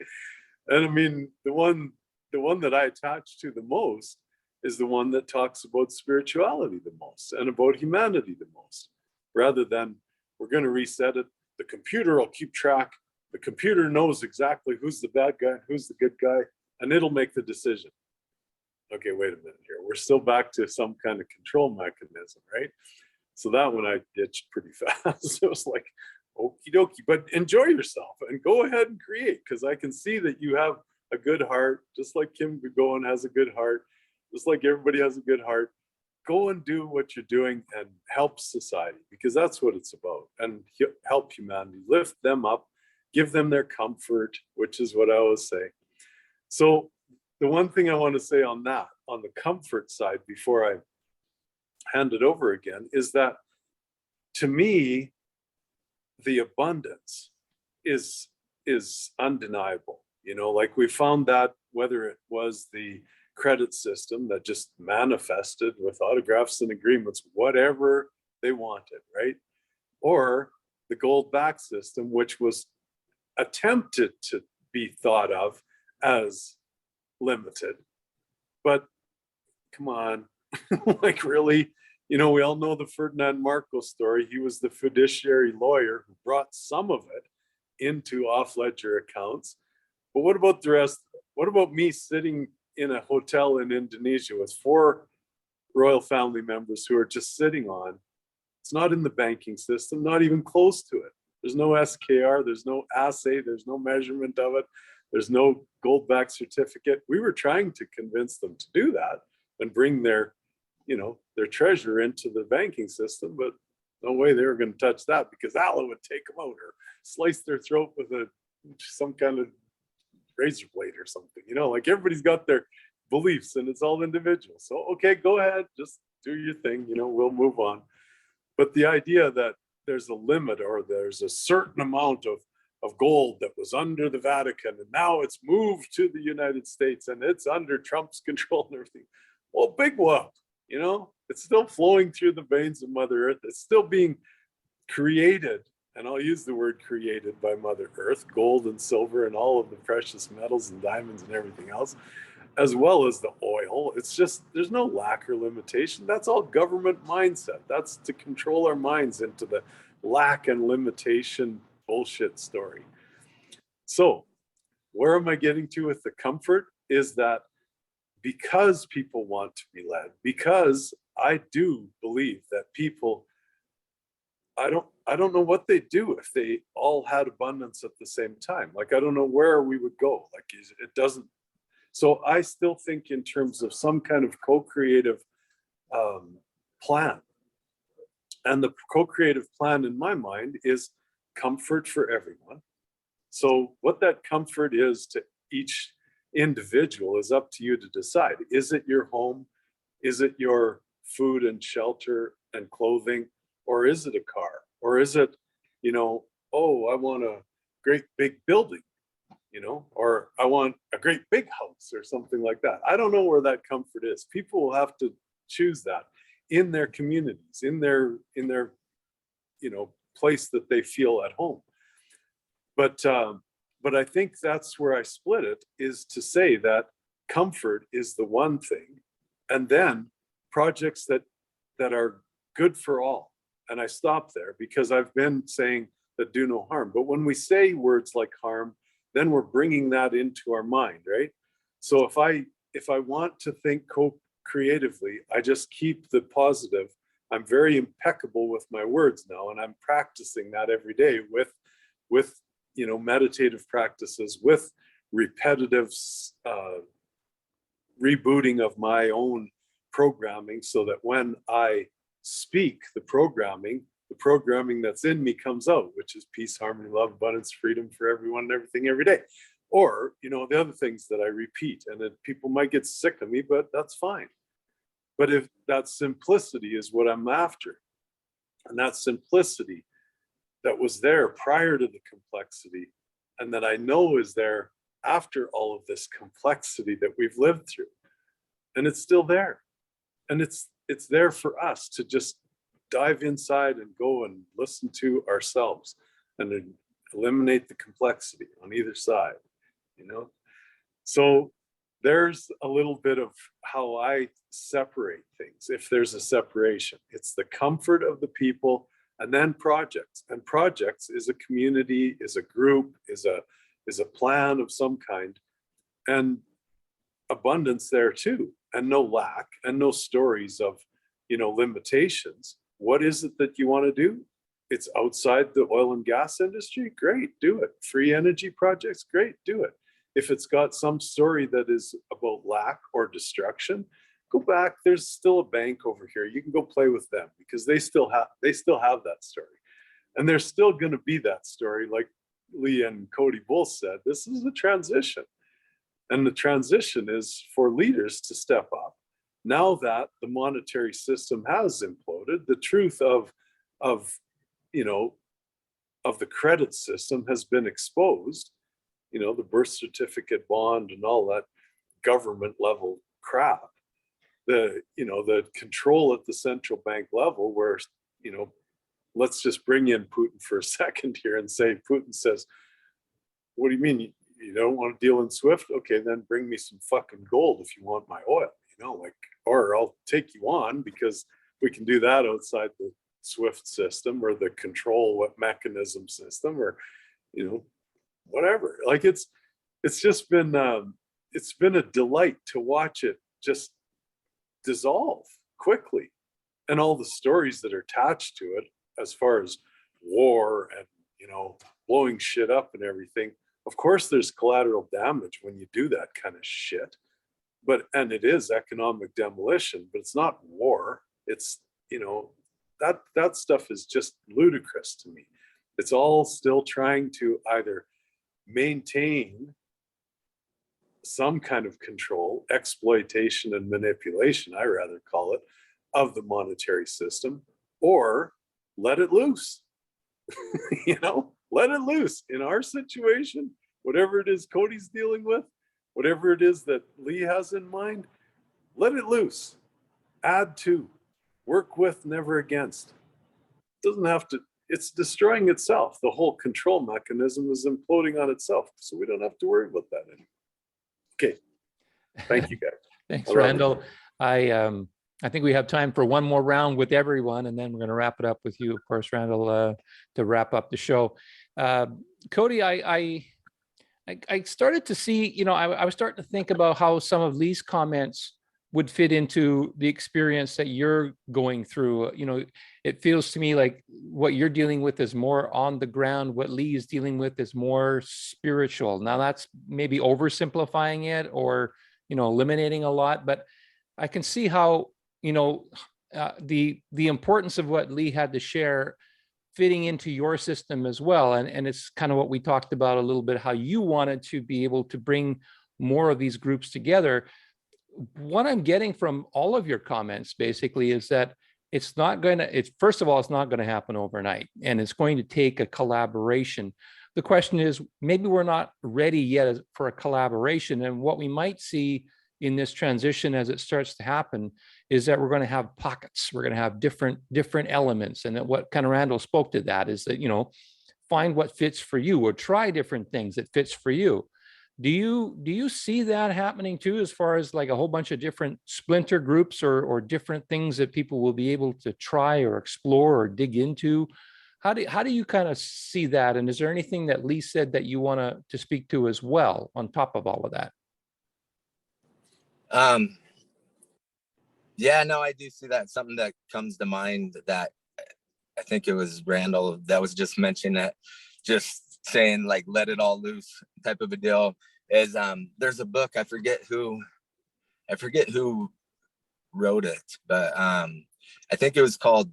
And I mean, the one that I attach to the most is the one that talks about spirituality the most and about humanity the most, rather than we're going to reset it. The computer will keep track. The computer knows exactly who's the bad guy and who's the good guy, and it'll make the decision. Okay, wait a minute here. We're still back to some kind of control mechanism, right? So that one I ditched pretty fast. It was like, okie dokie, but enjoy yourself and go ahead and create, because I can see that you have a good heart, just like Kim Gogoan has a good heart, just like everybody has a good heart. Go and do what you're doing and help society, because that's what it's about, and help humanity, lift them up, give them their comfort, which is what I always say. So the one thing I want to say on that, on the comfort side, before I hand it over again, is that to me, the abundance is undeniable. You know, like we found that, whether it was the credit system that just manifested with autographs and agreements, whatever they wanted, right? Or the gold back system, which was attempted to be thought of as limited. But come on, like really, you know, we all know the Ferdinand Marcos story. He was the fiduciary lawyer who brought some of it into off-ledger accounts. But what about the rest? What about me sitting in a hotel in Indonesia with 4 royal family members who are just sitting on? It's not in the banking system, not even close to it. There's no SKR, there's no assay, there's no measurement of it, there's no gold back certificate. We were trying to convince them to do that and bring their, you know, their treasure into the banking system, but no way they were going to touch that, because Allah would take them out or slice their throat with some kind of razor blade or something. You know, like everybody's got their beliefs and it's all individual. So, okay, go ahead, just do your thing, you know, we'll move on. But the idea that there's a limit, or there's a certain amount of gold that was under the Vatican and now it's moved to the United States and it's under Trump's control and everything. Well, big whoop, you know, it's still flowing through the veins of Mother Earth. It's still being created, and I'll use the word created, by Mother Earth, gold and silver and all of the precious metals and diamonds and everything else, as well as the oil. It's just, there's no lack or limitation. That's all government mindset. That's to control our minds into the lack and limitation bullshit story. So where am I getting to with the comfort is that because people want to be led, because I do believe that people, I don't know what they'd do if they all had abundance at the same time. Like, I don't know where we would go. Like, it doesn't. So I still think in terms of some kind of co-creative plan. And the co-creative plan in my mind is comfort for everyone. So what that comfort is to each individual is up to you to decide. Is it your home? Is it your food and shelter and clothing? Or is it a car? Or is it, you know, oh, I want a great big building, you know, or I want a great big house or something like that. I don't know where that comfort is. People will have to choose that in their communities, in their, you know, place that they feel at home. But I think that's where I split it, is to say that comfort is the one thing, and then projects that are good for all. And I stop there because I've been saying that do no harm. But when we say words like harm, then we're bringing that into our mind, right? So if I want to think co-creatively, I just keep the positive. I'm very impeccable with my words now, and I'm practicing that every day with you know, meditative practices, with repetitive rebooting of my own programming, so that when I speak the programming that's in me comes out, which is peace, harmony, love, abundance, freedom for everyone and everything every day. Or, you know, the other things that I repeat, and then people might get sick of me, but that's fine. But if that simplicity is what I'm after, and that simplicity that was there prior to the complexity, and that I know is there after all of this complexity that we've lived through, and it's still there, and it's there for us to just dive inside and go and listen to ourselves and then eliminate the complexity on either side, you know. So there's a little bit of how I separate things. If there's a separation, it's the comfort of the people, and then projects. And projects is a community, is a group, is a plan of some kind, and abundance there too, and no lack, and no stories of, you know, limitations. What is it that you want to do? It's outside the oil and gas industry, great, do it. Free energy projects, great, do it. If it's got some story that is about lack or destruction, go back. There's still a bank over here. You can go play with them, because they still have that story, and there's still going to be that story. Like Lee and Cody both said, this is a transition, and the transition is for leaders to step up. Now that the monetary system has imploded, the truth of you know, of the credit system has been exposed. You know, the birth certificate bond and all that government level crap. The, you know, the control at the central bank level, where, you know, let's just bring in Putin for a second here and say, Putin says, what do you mean you don't want to deal in SWIFT? Okay, then bring me some fucking gold if you want my oil, you know, like, or I'll take you on, because we can do that outside the SWIFT system or the control mechanism system, or, you know, whatever. Like it's just been a delight to watch it just dissolve quickly, and all the stories that are attached to it, as far as war and, you know, blowing shit up and everything. Of course there's collateral damage when you do that kind of shit, but, and it is economic demolition, but it's not war. It's, you know, that stuff is just ludicrous to me. It's all still trying to either maintain some kind of control, exploitation and manipulation, I rather call it, of the monetary system, or let it loose. You know, let it loose. In our situation, whatever it is Cody's dealing with, whatever it is that Lee has in mind, let it loose. Add to, work with, never against. It doesn't have to, it's destroying itself. The whole control mechanism is imploding on itself. So we don't have to worry about that anymore. Okay. Thank you, guys. Thanks, Randall. I think we have time for one more round with everyone, and then we're going to wrap it up with you, of course, Randall, to wrap up the show. Cody, I started to see, you know, I was starting to think about how some of Lee's comments would fit into the experience that you're going through. You know, it feels to me like what you're dealing with is more on the ground. What Lee is dealing with is more spiritual. Now that's maybe oversimplifying it, or, you know, eliminating a lot, but I can see how, you know, the importance of what Lee had to share fitting into your system as well. And it's kind of what we talked about a little bit, how you wanted to be able to bring more of these groups together. What I'm getting from all of your comments basically is that it's not going to, first of all, it's not going to happen overnight, and it's going to take a collaboration. The question is, maybe we're not ready yet for a collaboration. And what we might see in this transition as it starts to happen is that we're going to have pockets. We're going to have different elements. And that what kind of Randall spoke to that is that, you know, find what fits for you, or try different things that fits for you. Do you see that happening too, as far as like a whole bunch of different splinter groups or different things that people will be able to try or explore or dig into? How do you kind of see that? And is there anything that Lee said that you want to speak to as well on top of all of that? Yeah, no, I do see that. Something that comes to mind, that I think it was Randall that was just mentioning that, just saying like, let it all loose type of a deal, is there's a book, I forget who wrote it, but I think it was called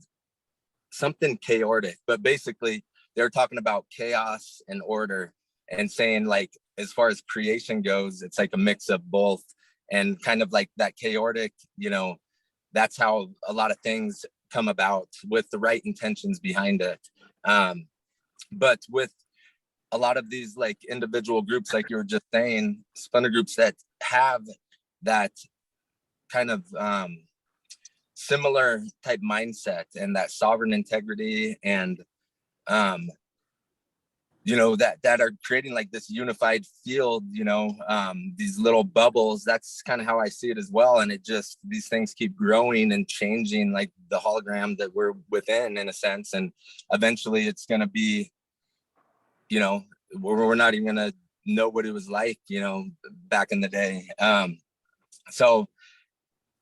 something chaotic, but basically they were talking about chaos and order, and saying like, as far as creation goes, it's like a mix of both, and kind of like that chaotic, that's how a lot of things come about with the right intentions behind it. But with a lot of these like individual groups, like you were just saying, splinter groups that have that kind of similar type mindset and that sovereign integrity, and that are creating like this unified field, these little bubbles. That's kind of how I see it as well. And these things keep growing and changing, like the hologram that we're within, in a sense. And eventually it's going to be, we're not even going to know what it was like, back in the day. So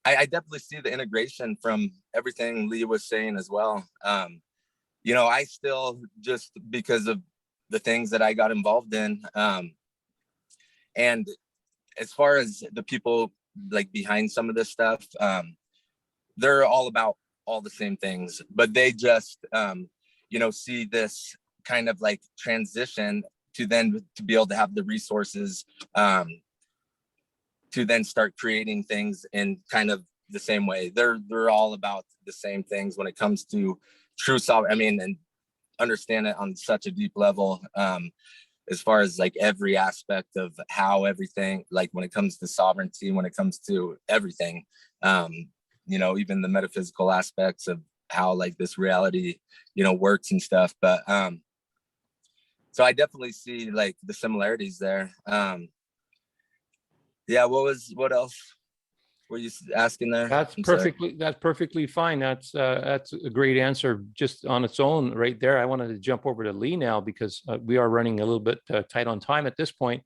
I definitely see the integration from everything Lee was saying as well. I still, just because of the things that I got involved in. And as far as the people like behind some of this stuff, they're all about all the same things, but they just, see this kind of like transition to be able to have the resources to then start creating things in kind of the same way. They're all about the same things when it comes to true sovereignty. And understand it on such a deep level, as far as like every aspect of how everything, like when it comes to sovereignty, when it comes to everything, even the metaphysical aspects of how like this reality, works and stuff. But so I definitely see like the similarities there. What else were you asking there? That's perfectly fine. That's a great answer just on its own right there. I wanted to jump over to Lee now, because we are running a little bit tight on time at this point.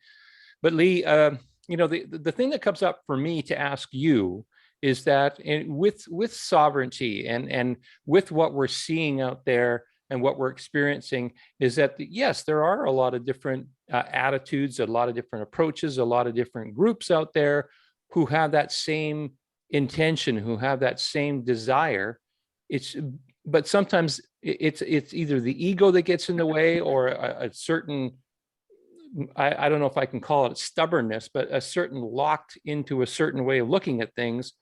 But Lee, the thing that comes up for me to ask you is that with sovereignty and with what we're seeing out there and what we're experiencing, is that yes, there are a lot of different attitudes, a lot of different approaches, a lot of different groups out there who have that same intention, who have that same desire. But sometimes it's either the ego that gets in the way, or a certain, I don't know if I can call it stubbornness, but a certain locked into a certain way of looking at things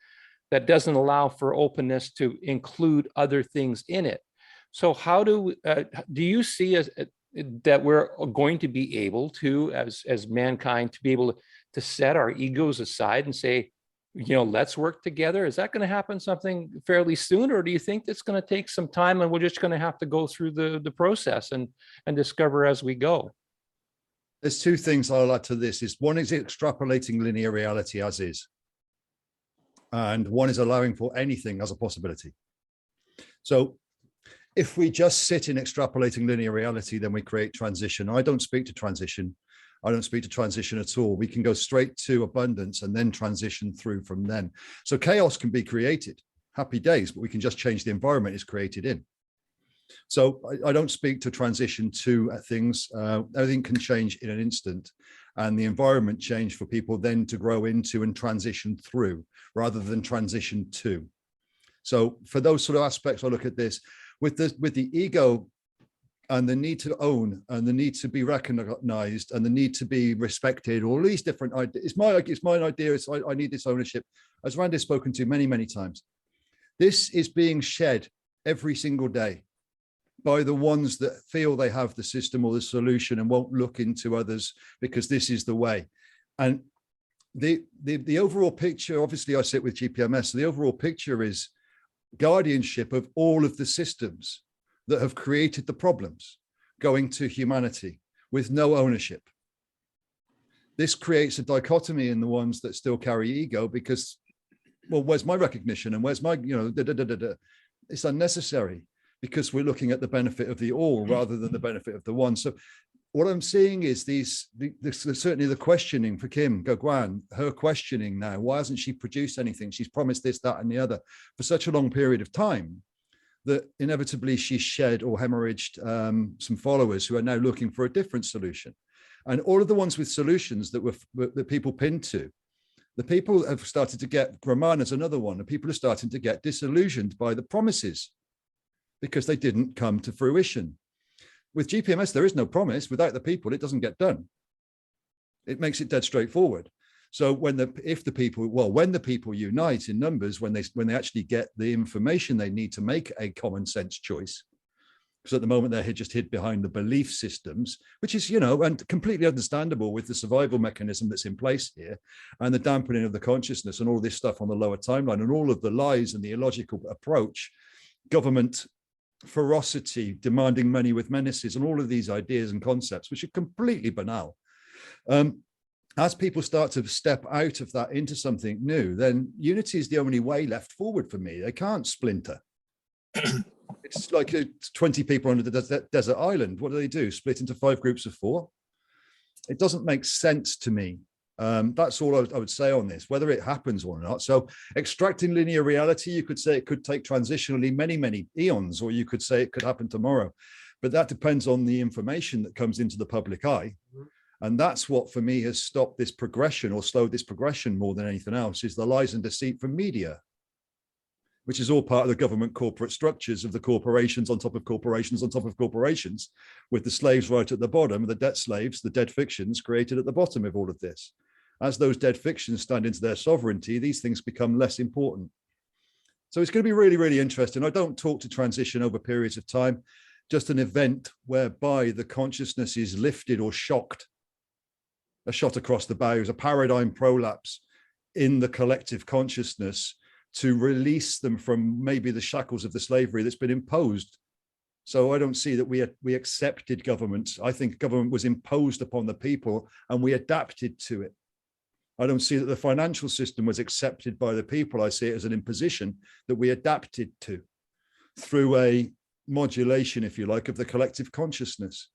that doesn't allow for openness to include other things in it. So how do you see that we're going to be able to, as mankind, to be able to set our egos aside and say, let's work together? Is that going to happen something fairly soon, or do you think it's going to take some time and we're just going to have to go through the process and discover as we go? There's two things I'll add to this. One is extrapolating linear reality as is, and one is allowing for anything as a possibility. So if we just sit in extrapolating linear reality, then we create transition. I don't speak to transition. I don't speak to transition at all. We can go straight to abundance and then transition through from then. So chaos can be created, happy days, but we can just change the environment it's created in. So I don't speak to transition to things. Everything can change in an instant, and the environment change for people then to grow into and transition through, rather than transition to. So for those sort of aspects, I look at this with the ego and the need to own and the need to be recognized and the need to be respected, all these different ideas. It's my idea. I need this ownership, as Randy's spoken to many, many times. This is being shed every single day by the ones that feel they have the system or the solution and won't look into others because this is the way. And the overall picture, obviously I sit with GPMS, so the overall picture is guardianship of all of the systems that have created the problems going to humanity with no ownership. This creates a dichotomy in the ones that still carry ego because, well, where's my recognition and where's my, It's unnecessary because we're looking at the benefit of the all rather than the benefit of the one. So what I'm seeing is certainly the questioning for Kim Gagwan, her questioning now, why hasn't she produced anything? She's promised this, that, and the other for such a long period of time that inevitably she's shed or hemorrhaged some followers who are now looking for a different solution. And all of the ones with solutions that people pinned to, the people have started to get, Ramana's another one, and people are starting to get disillusioned by the promises because they didn't come to fruition. With GPMS, there is no promise. Without the people, it doesn't get done. It makes it dead straightforward. So when the people unite in numbers, when they actually get the information they need to make a common sense choice, because at the moment they're just hid behind the belief systems, which is, and completely understandable with the survival mechanism that's in place here, and the dampening of the consciousness and all this stuff on the lower timeline, and all of the lies and the illogical approach, government ferocity, demanding money with menaces, and all of these ideas and concepts, which are completely banal. As people start to step out of that into something new, then unity is the only way left forward for me. They can't splinter. It's like 20 people on a desert island. What do? Split into 5 groups of 4? It doesn't make sense to me. That's all I would say on this, whether it happens or not. So extracting linear reality, you could say it could take transitionally many, many eons, or you could say it could happen tomorrow. But that depends on the information that comes into the public eye. And that's what, for me, has stopped this progression or slowed this progression more than anything else, is the lies and deceit from media, which is all part of the government corporate structures of the corporations on top of corporations on top of corporations, with the slaves right at the bottom, the debt slaves, the dead fictions created at the bottom of all of this. As those dead fictions stand into their sovereignty, these things become less important. So it's going to be really, really interesting. I don't talk to transition over periods of time, just an event whereby the consciousness is lifted or shocked, a shot across the bows, a paradigm prolapse in the collective consciousness to release them from maybe the shackles of the slavery that's been imposed. So I don't see that we accepted government. I think government was imposed upon the people and we adapted to it. I don't see that the financial system was accepted by the people. I see it as an imposition that we adapted to through a modulation, if you like, of the collective consciousness.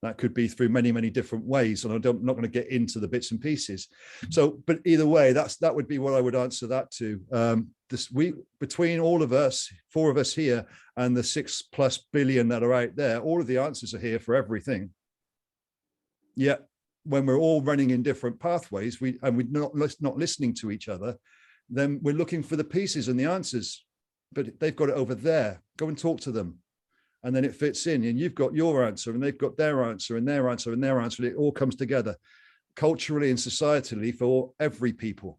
That could be through many, many different ways. And I'm not going to get into the bits and pieces. So, but either way, that would be what I would answer that to. Between all of us, 4 of us here, and the 6+ billion that are out there, all of the answers are here for everything. Yet, when we're all running in different pathways, we're not listening to each other, then we're looking for the pieces and the answers. But they've got it over there. Go and talk to them. And then it fits in, and you've got your answer, and they've got their answer, and their answer, and their answer. And it all comes together culturally and societally for every people,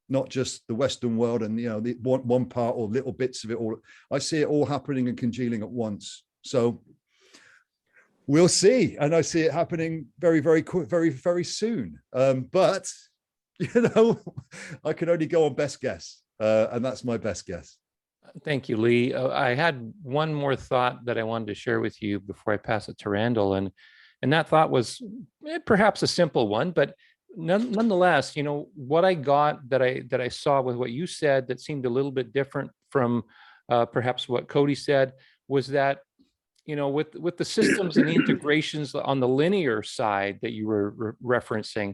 not just the Western world and the one part or little bits of it all. I see it all happening and congealing at once. So we'll see, and I see it happening very, very quick, very, very soon. But I can only go on best guess, and that's my best guess. Thank you, Lee. I had one more thought that I wanted to share with you before I pass it to Randall, and that thought was perhaps a simple one, but nonetheless, what I got that I saw with what you said that seemed a little bit different from perhaps what Cody said was that with the systems and the integrations on the linear side that you were referencing,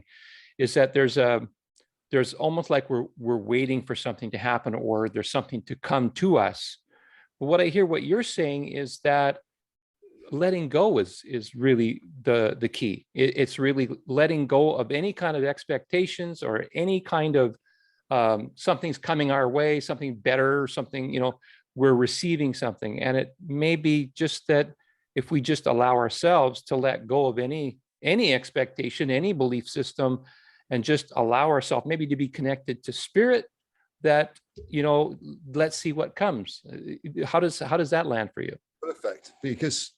is that there's almost like we're waiting for something to happen, or there's something to come to us. But what I hear what you're saying is that letting go is really the key. It's really letting go of any kind of expectations or any kind of something's coming our way, something better, something, we're receiving something. And it may be just that if we just allow ourselves to let go of any expectation, any belief system, and just allow ourselves maybe to be connected to spirit, that, let's see what comes. How does that land for you? Perfect. Because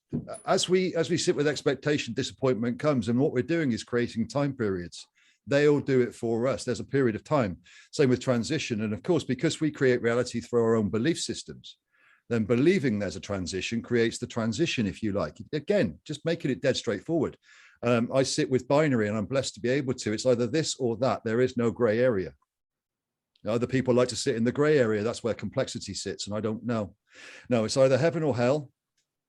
as we sit with expectation, disappointment comes, and what we're doing is creating time periods. They all do it for us. There's a period of time. Same with transition. And of course, because we create reality through our own belief systems, then believing there's a transition creates the transition, if you like. Again, just making it dead straightforward. I sit with binary, and I'm blessed to be able to. It's either this or that. There is no gray area. Other people like to sit in the gray area. That's where complexity sits, and I don't know. No, it's either heaven or hell.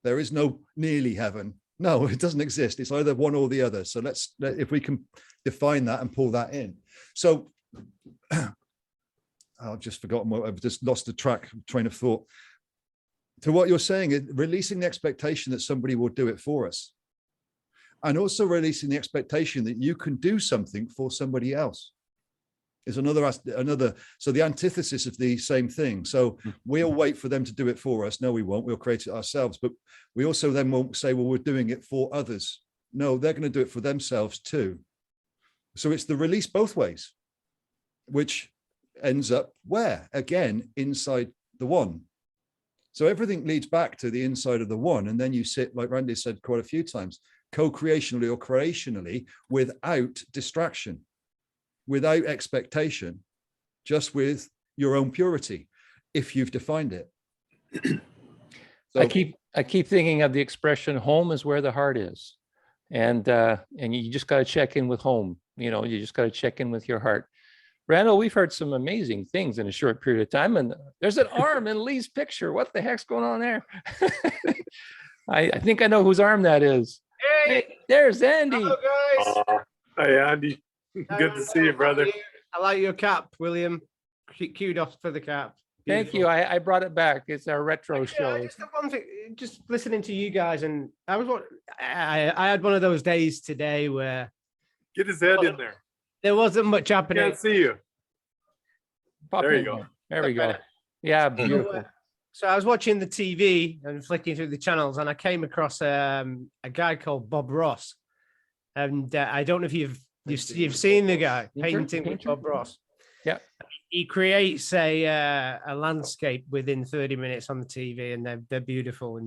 There is no nearly heaven. No, it doesn't exist. It's either one or the other. So if we can define that and pull that in. So I've just forgotten I've just lost the train of thought. To what you're saying, releasing the expectation that somebody will do it for us. And also releasing the expectation that you can do something for somebody else is another. So the antithesis of the same thing. So we'll wait for them to do it for us. No, we won't. We'll create it ourselves. But we also then won't say, well, we're doing it for others. No, they're going to do it for themselves too. So it's the release both ways, which ends up where? Again, inside the one. So everything leads back to the inside of the one. And then you sit, like Randy said quite a few times, co-creationally or creationally without distraction, without expectation, just with your own purity, if you've defined it. So, I keep thinking of the expression, home is where the heart is. And you just got to check in with home. You know, you just got to check in with your heart. Randall, we've heard some amazing things in a short period of time, and there's an arm in Lee's picture. What the heck's going on there? I think I know whose arm that is. Hey, there's Andy. Hello, guys. Hey, Andy. Good to see you, brother. I like your cap, William. Queued off for the cap. Thank you. I brought it back. It's our retro show. Just one thing, just listening to you guguys, and I had one of those days today where Get his head in there. there wasn't much happening. Can't see you. Pop There you in go. there. There we go. Yeah, beautiful. So I was watching the TV and flicking through the channels, and I came across a guy called Bob Ross, and I don't know if you've seen the guy painting with Bob Ross. Yeah, he creates a landscape within 30 minutes on the TV, and they're beautiful.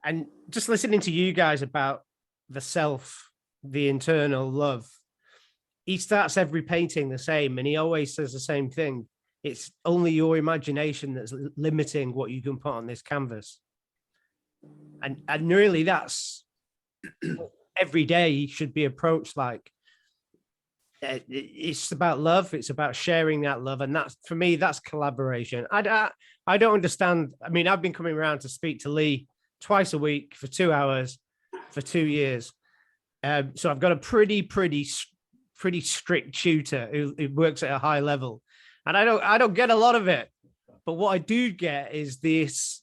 And just listening to you guys about the self, the internal love. He starts every painting the same, and he always says the same thing. It's only your imagination that's limiting what you can put on this canvas. And really that's every day should be approached like. It's about love. It's about sharing that love. And that's, for me, that's collaboration. I don't understand. I mean, I've been coming around to speak to Lee twice a week for 2 hours for 2 years. So I've got a pretty strict tutor who works at a high level. And I don't get a lot of it. But what I do get is this.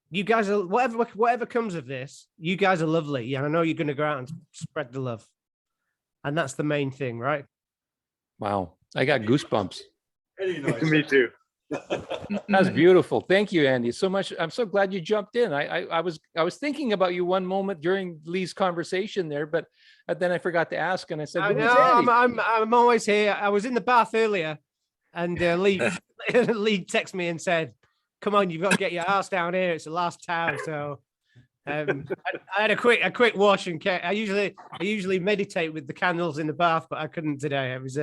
You guys are, whatever comes of this, you guys are lovely. And I know you're going to go out and spread the love. And that's the main thing, right? wow. I got goosebumps. Me too. That's beautiful. Thank you, Andy, so much. I'm so glad you jumped in. I was thinking about you one moment during Lee's conversation there, but then I forgot to ask, and I said, I know, I'm always here. I was in the bath earlier, and Lee texted me and said, "Come on, you've got to get your ass down here. It's the last town." So I had a quick wash and care. I usually meditate with the candles in the bath, but I couldn't today. It was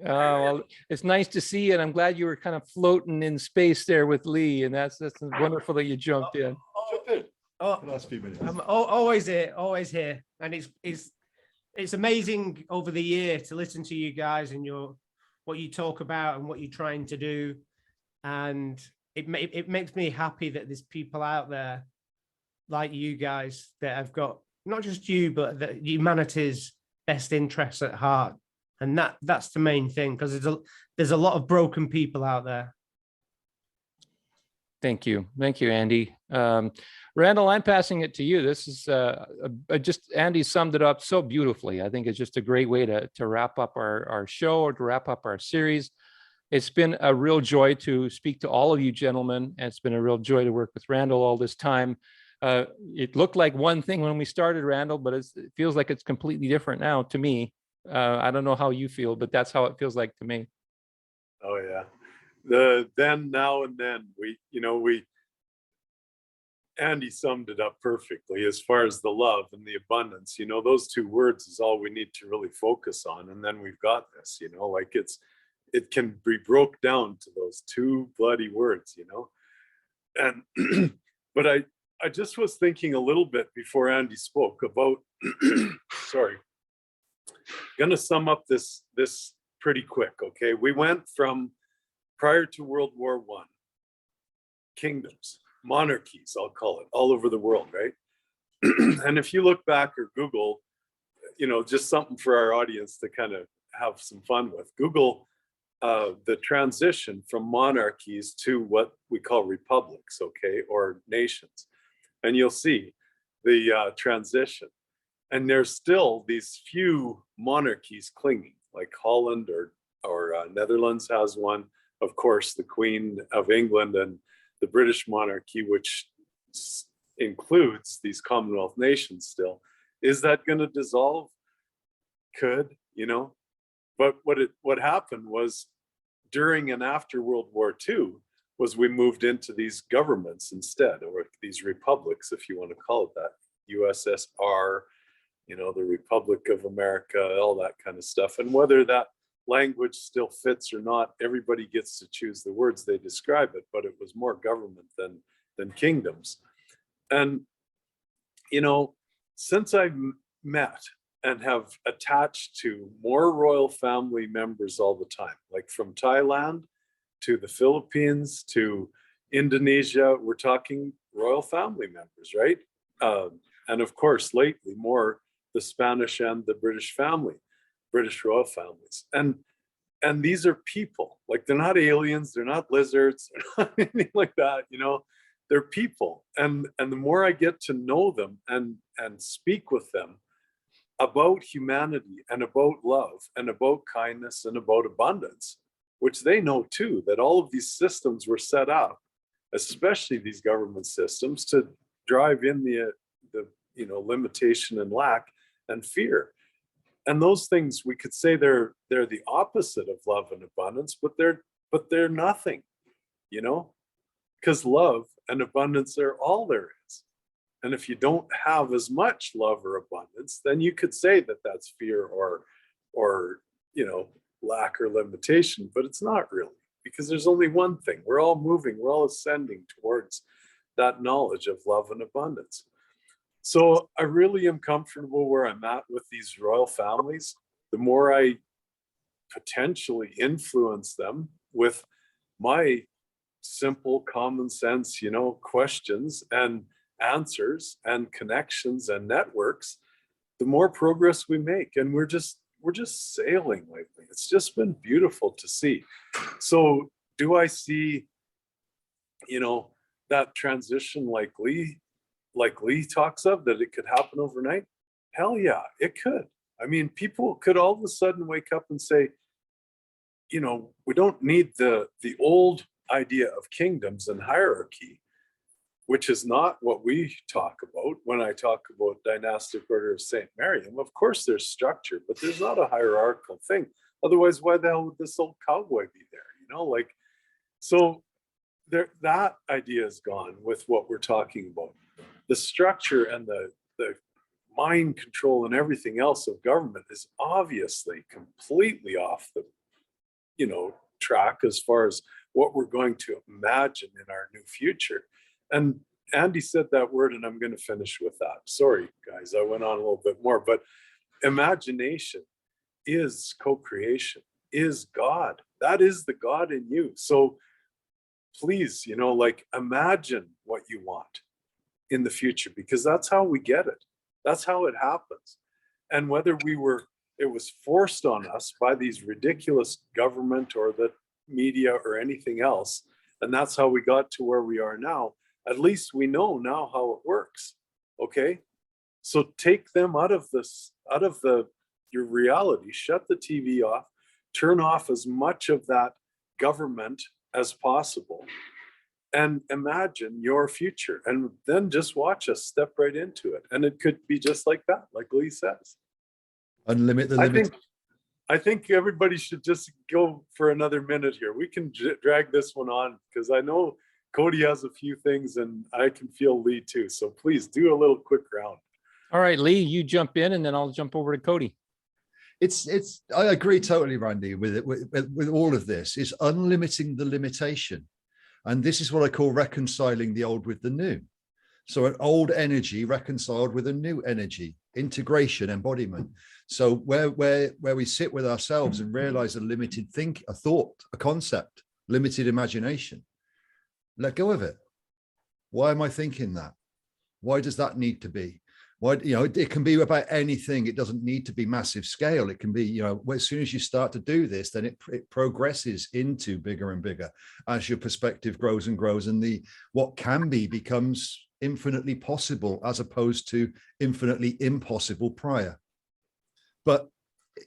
well, it's nice to see you, and I'm glad you were kind of floating in space there with Lee, and that's wonderful that you jumped in. last few minutes. I'm always here, and it's amazing over the year to listen to you guys and what you talk about and what you're trying to do, and it makes me happy that there's people out there like you guys that have got not just you, but that humanity's best interests at heart. And that's the main thing, because there's a lot of broken people out there. Thank you, Andy. Randall, I'm passing it to you. This is just Andy summed it up so beautifully. I think it's just a great way to wrap up our show, or to wrap up our series. It's been a real joy to speak to all of you gentlemen, and it's been a real joy to work with Randall all this time. It looked like one thing when we started, Randall, but it feels like it's completely different now to me. I don't know how you feel, but that's how it feels like to me. Oh yeah. The then, now, and then, Andy summed it up perfectly as far as the love and the abundance. Those two words is all we need to really focus on. And then we've got this, like it can be broke down to those two bloody words, And, but I just was thinking a little bit before Andy spoke about, sorry, gonna sum up this pretty quick, okay? We went from, prior to World War I, kingdoms, monarchies, I'll call it, all over the world, right? And if you look back or Google, just something for our audience to kind of have some fun with, Google the transition from monarchies to what we call republics, okay, or nations. And you'll see the transition. And there's still these few monarchies clinging, like Holland or Netherlands has one. Of course, the Queen of England and the British monarchy, which includes these Commonwealth nations still. Is that going to dissolve? Could. you know. But what happened was during and after World War II was we moved into these governments instead, or these republics, if you want to call it that, USSR, you know, the Republic of America, all that kind of stuff. And whether that language still fits or not, everybody gets to choose the words they describe it, but it was more government than kingdoms. And, you know, since I've met and have attached to more royal family members all the time, like from Thailand to the Philippines to Indonesia, we're talking royal family members, right? And of course, lately more the Spanish and the British family, British royal families. And these are people, like they're not aliens, they're not lizards, they're not anything like that, you know, they're people. And the more I get to know them and speak with them about humanity and about love and about kindness and about abundance, which they know too, that all of these systems were set up, especially these government systems, to drive in the you know, limitation and lack and fear. And those things, we could say they're the opposite of love and abundance, but they're nothing, you know, because love and abundance are all there is. And if you don't have as much love or abundance, then you could say that that's fear or you know, lack or limitation, but it's not really, because there's only one thing. We're all moving, we're all ascending towards that knowledge of love and abundance. So I really am comfortable where I'm at with these royal families. The more I potentially influence them with my simple common sense, you know, questions and answers and connections and networks, the more progress we make. And we're just sailing lately. It's just been beautiful to see. So do I see, you know, that transition like Lee talks of, that it could happen overnight? Hell yeah, it could. I mean, people could all of a sudden wake up and say, you know, we don't need the old idea of kingdoms and hierarchy, which is not what we talk about when I talk about dynastic order of St. Mariam. Of course there's structure, but there's not a hierarchical thing. Otherwise, why the hell would this old cowboy be there? You know, like, so there, that idea is gone with what we're talking about. The structure and the mind control and everything else of government is obviously completely off the, you know, track as far as what we're going to imagine in our new future. And Andy said that word, and I'm going to finish with that. Sorry, guys, I went on a little bit more, but imagination is co-creation, is God. That is the God in you. So please, you know, like, imagine what you want in the future, because that's how we get it. That's how it happens. And whether it was forced on us by these ridiculous government or the media or anything else, and that's how we got to where we are now, at least we know now how it works. Okay, so take them out of your reality, shut the TV off, turn off as much of that government as possible, and imagine your future, and then just watch us step right into it. And it could be just like that, like Lee says. Unlimit the limit. I think everybody should just go for another minute here. We can drag this one on, because I know Cody has a few things, and I can feel Lee too. So please do a little quick round. All right, Lee, you jump in, and then I'll jump over to Cody. I agree totally, Randy, with it, with all of this. It's unlimiting the limitation. And this is what I call reconciling the old with the new. So an old energy reconciled with a new energy, integration, embodiment. So where we sit with ourselves and realize a limited a thought, a concept, limited imagination, let go of it. Why am I thinking that? Why does that need to be? Why, you know, it can be about anything. It doesn't need to be massive scale. It can be, you know, as soon as you start to do this, then it progresses into bigger and bigger as your perspective grows and grows, and what can be becomes infinitely possible as opposed to infinitely impossible prior. But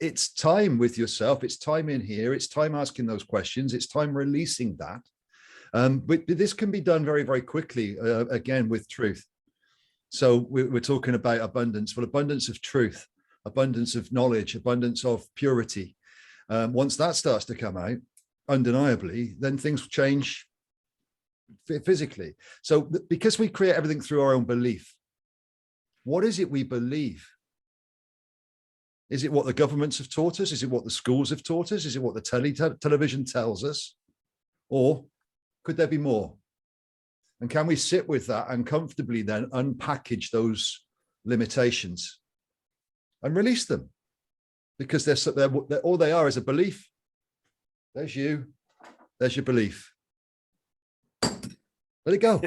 it's time with yourself. It's time in here. It's time asking those questions. It's time releasing that. But this can be done very, very quickly, again, with truth. So we're talking about abundance. Well, abundance of truth. abundance of knowledge, abundance of purity. Once that starts to come out, undeniably, then things change physically. So because we create everything through our own belief, what is it we believe? Is it what the governments have taught us? Is it what the schools have taught us? Is it what the television tells us? Or could there be more? And can we sit with that and comfortably then unpackage those limitations and release them? Because they're all they are is a belief. There's you. There's your belief. Let it go.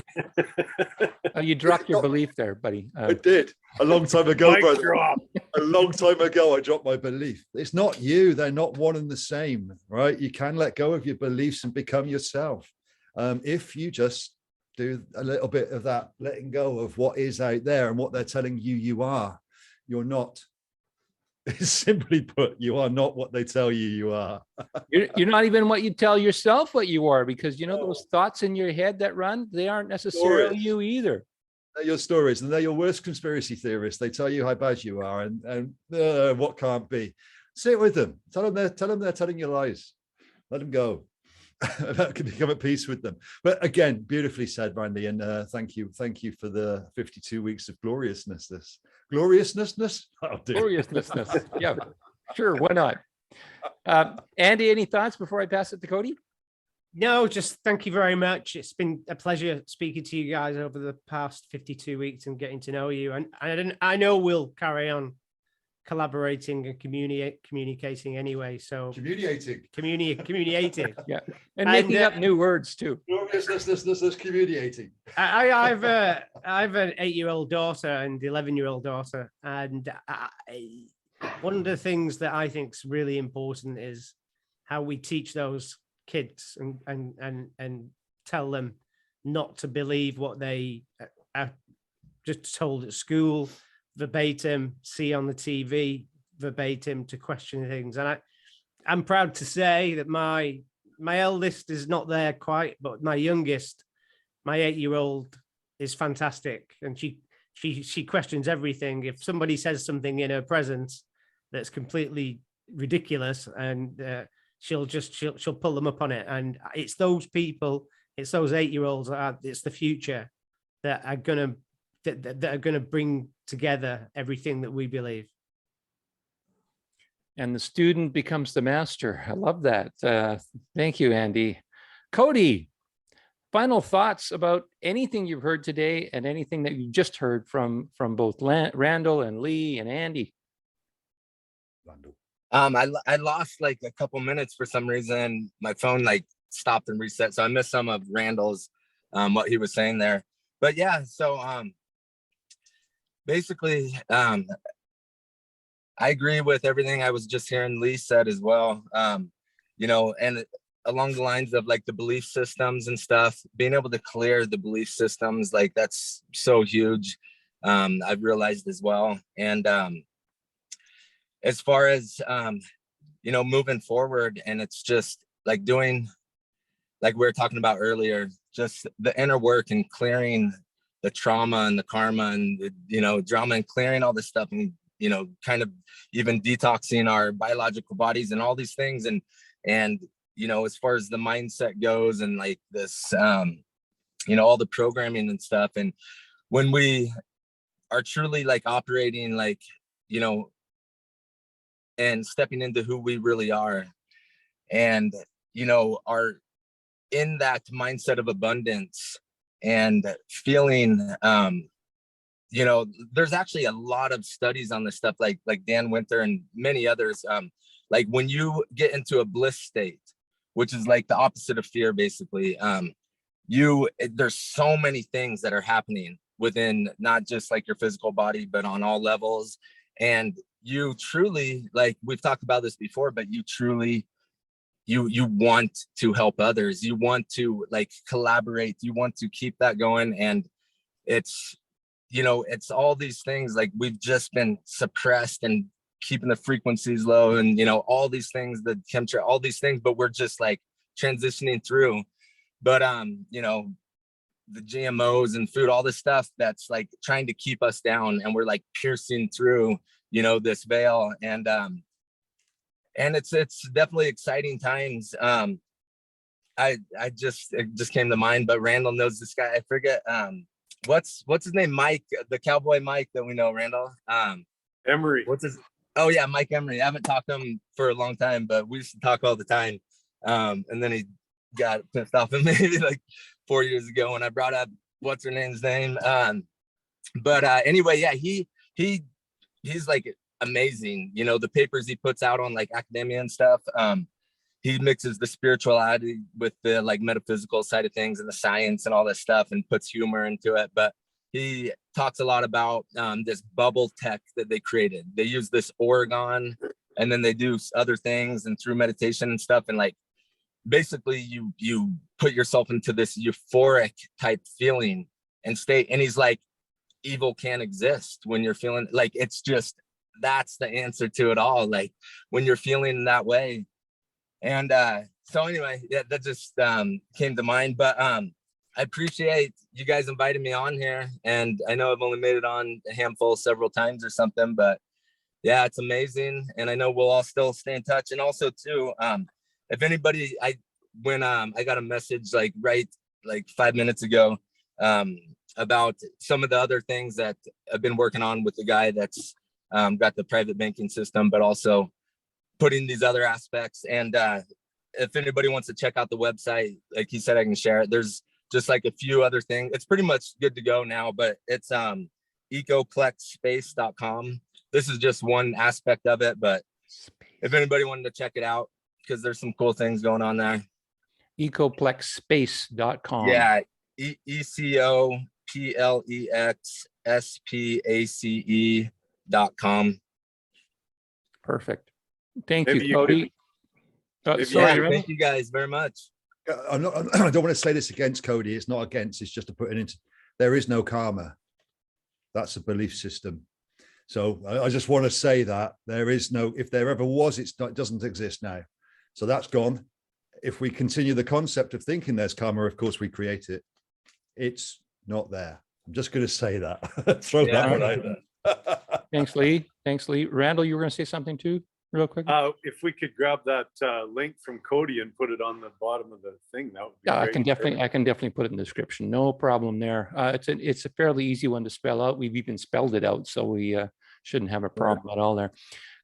You dropped your belief there, buddy. I did a long time ago, Mic brother. drop. A long time ago, I dropped my belief. It's not you. They're not one and the same, right? You can let go of your beliefs and become yourself. If you just do a little bit of that, letting go of what is out there and what they're telling you you are. You're not. Simply put, you are not what they tell you you are. You're not even what you tell yourself what you are, because you know those thoughts in your head that run, they aren't necessarily you either. They're your stories, and they're your worst conspiracy theorists. They tell you how bad you are and what can't be. Sit with them. Tell them they're telling you lies. Let them go. That can become at peace with them. But again, beautifully said, Randy, and thank you for the 52 weeks of gloriousness. Gloriousness. Oh, Gloriousness. Yeah, sure. Why not? Andy, any thoughts before I pass it to Cody? No, just thank you very much. It's been a pleasure speaking to you guys over the past 52 weeks and getting to know you. And I know we'll carry on collaborating and communicating anyway. So communicating. Yeah, and making up new words too. Gloriousness, communicating. I have an 8-year-old daughter and 11-year-old daughter, and one of the things that I think is really important is how we teach those kids and tell them not to believe what they are just told at school, verbatim, see on the TV, verbatim, to question things. And I'm proud to say that my eldest is not there quite, but my youngest, my 8-year-old, is fantastic, and she questions everything. If somebody says something in her presence that's completely ridiculous, and she'll pull them up on it. And it's those people, it's those 8-year-olds, it's the future that are gonna bring together everything that we believe. And the student becomes the master. I love that. Thank you, Andy. Cody, final thoughts about anything you've heard today and anything that you just heard from both Randall and Lee and Andy. I lost like a couple minutes for some reason. My phone like stopped and reset, so I missed some of Randall's what he was saying there. But yeah, so basically I agree with everything I was just hearing Lee said as well. You know, and along the lines of like the belief systems and stuff, being able to clear the belief systems, like that's so huge. I've realized as well. And as far as you know, moving forward, and it's just like doing, like we were talking about earlier, just the inner work and clearing the trauma and the karma and the, you know, drama, and clearing all this stuff, and you know, kind of even detoxing our biological bodies and all these things. And you know, as far as the mindset goes, and like this you know, all the programming and stuff, and when we are truly like operating like, you know, and stepping into who we really are, and you know, are in that mindset of abundance and feeling you know, there's actually a lot of studies on this stuff, like Dan Winter and many others. Like when you get into a bliss state, which is like the opposite of fear, basically, there's so many things that are happening within not just like your physical body, but on all levels. And you truly, like we've talked about this before, but you truly, you want to help others. You want to like collaborate. You want to keep that going. And it's, you know, it's all these things, like we've just been suppressed and keeping the frequencies low, and you know, all these things, the temperature, all these things, but we're just like transitioning through. But you know, the GMOs and food, all this stuff that's like trying to keep us down, and we're like piercing through you know, this veil. And it's definitely exciting times. It just came to mind, but Randall knows this guy. I forget what's his name, Mike, the cowboy Mike that we know, Randall. Emery. What's his, oh yeah, Mike Emery. I haven't talked to him for a long time, but we used to talk all the time. And then he got pissed off at me like 4 years ago when I brought up what's her name's name. But anyway, yeah, he's like amazing. You know, the papers he puts out on like academia and stuff. He mixes the spirituality with the like metaphysical side of things and the science and all that stuff, and puts humor into it. But he talks a lot about this bubble tech that they created. They use this Oregon, and then they do other things, and through meditation and stuff, and like basically you put yourself into this euphoric type feeling and state. And he's like, evil can't exist when you're feeling like, it's just, that's the answer to it all. Like when you're feeling that way. And so anyway, yeah, that just came to mind. But I appreciate you guys inviting me on here. And I know I've only made it on a handful several times or something, but yeah, it's amazing. And I know we'll all still stay in touch. And also too, if anybody, when I got a message like 5 minutes ago about some of the other things that I've been working on with the guy that's got the private banking system, but also putting these other aspects. And if anybody wants to check out the website, like he said, I can share it. There's just like a few other things. It's pretty much good to go now, but it's ecoplexspace.com. This is just one aspect of it, but if anybody wanted to check it out, because there's some cool things going on there. Ecoplexspace.com. Yeah, ECOPLEXSPACE.com. Perfect. Thank Maybe you, you Cody. maybe Sorry, Yeah, Randall? thank you guys very much. I don't want to say this against Cody. It's not against, it's just to put it into, there is no karma. That's a belief system. So I just want to say that there is no, if there ever was, it doesn't exist now. So that's gone. If we continue the concept of thinking there's karma, of course we create it. It's not there. I'm just going to say that. Throw that one out there. Thanks, Lee. Thanks, Lee. Randall, you were going to say something too, real quick? If we could grab that link from Cody and put it on the bottom of the thing, that would be Yeah, great. I can definitely put it in the description. No problem there. It's a fairly easy one to spell out. We've even spelled it out, so we shouldn't have a problem at all there.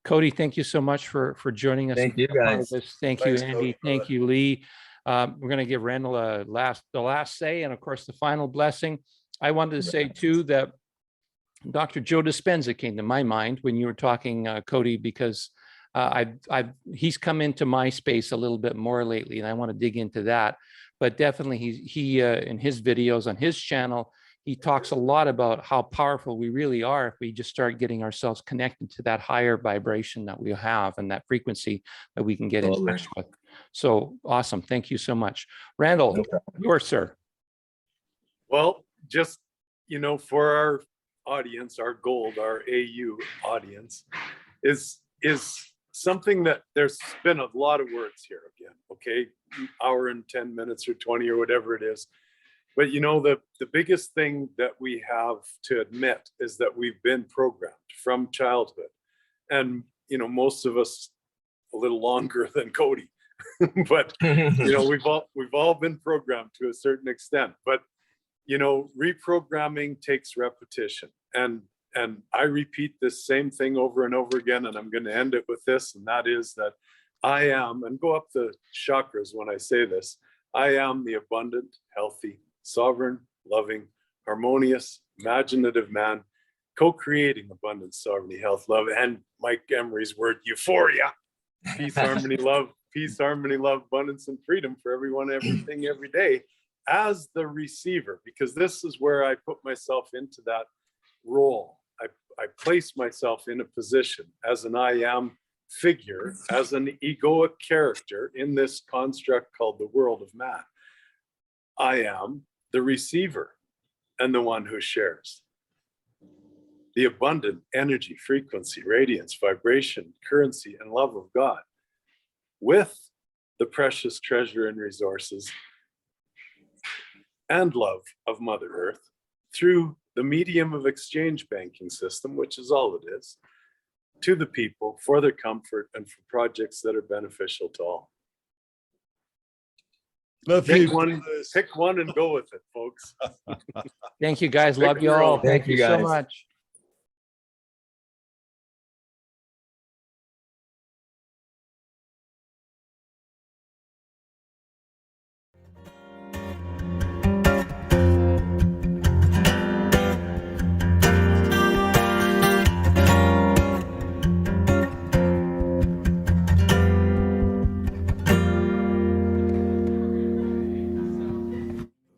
Cody, thank you so much for joining us. Thank you, guys. Thank Thanks, you, Andy. Cody, Thank you, Lee. We're going to give Randall the last say, and of course the final blessing. I wanted to say too that Dr. Joe Dispenza came to my mind when you were talking, Cody, because he's come into my space a little bit more lately, and I want to dig into that. But definitely, he in his videos on his channel, he talks a lot about how powerful we really are if we just start getting ourselves connected to that higher vibration that we have and that frequency that we can get in touch with. So awesome. Thank you so much. Randall, yours, sir. Well, just, you know, for our audience, our gold, our AU audience is something that there's been a lot of words here again, okay? Hour and 10 minutes or 20 or whatever it is. But you know, the biggest thing that we have to admit is that we've been programmed from childhood. And, you know, most of us a little longer than Cody, but, you know, we've all been programmed to a certain extent. But, you know, reprogramming takes repetition. And I repeat this same thing over and over again, and I'm going to end it with this, and that is that I am, and go up the chakras when I say this, I am the abundant, healthy, sovereign, loving, harmonious, imaginative man, co-creating abundance, sovereignty, health, love, and Mike Emery's word, euphoria, peace, harmony, love, abundance, and freedom for everyone, everything, every day, as the receiver, because this is where I put myself into that role. I place myself in a position as an I am figure, as an egoic character in this construct called the world of man. I am the receiver and the one who shares. The abundant energy, frequency, radiance, vibration, currency, and love of God with the precious treasure and resources and love of Mother Earth through the medium of exchange banking system, which is all it is, to the people for their comfort and for projects that are beneficial to all. Love you. Pick one and go with it, folks. Thank you, guys. Pick Love you your all. own. Thank Thank you, you so guys. much.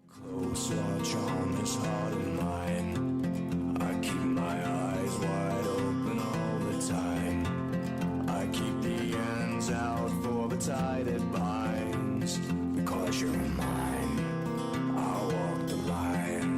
Close watch on this heart of mine. I keep my eyes wide open all the time. I keep the ends out for the tide it binds. Because you're mine, I'll walk the line.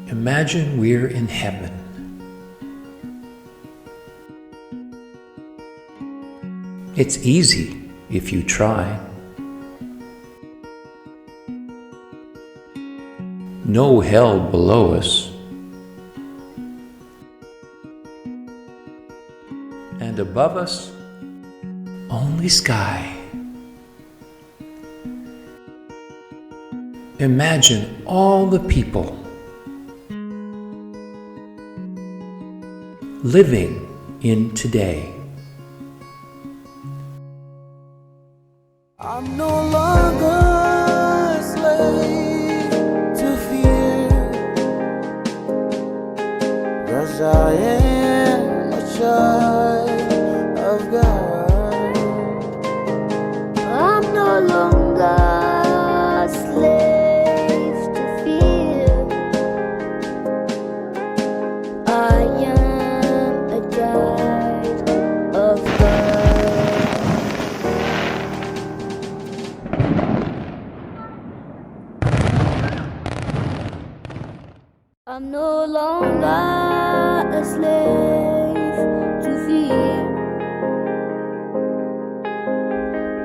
Imagine we're in heaven. It's easy if you try. No hell below us. And above us, only sky. Imagine all the people living in today. I'm no longer a slave to fear, 'cause I am a child of God. I'm no longer a slave to fear. I am a child of God. I'm no longer a slave to fear.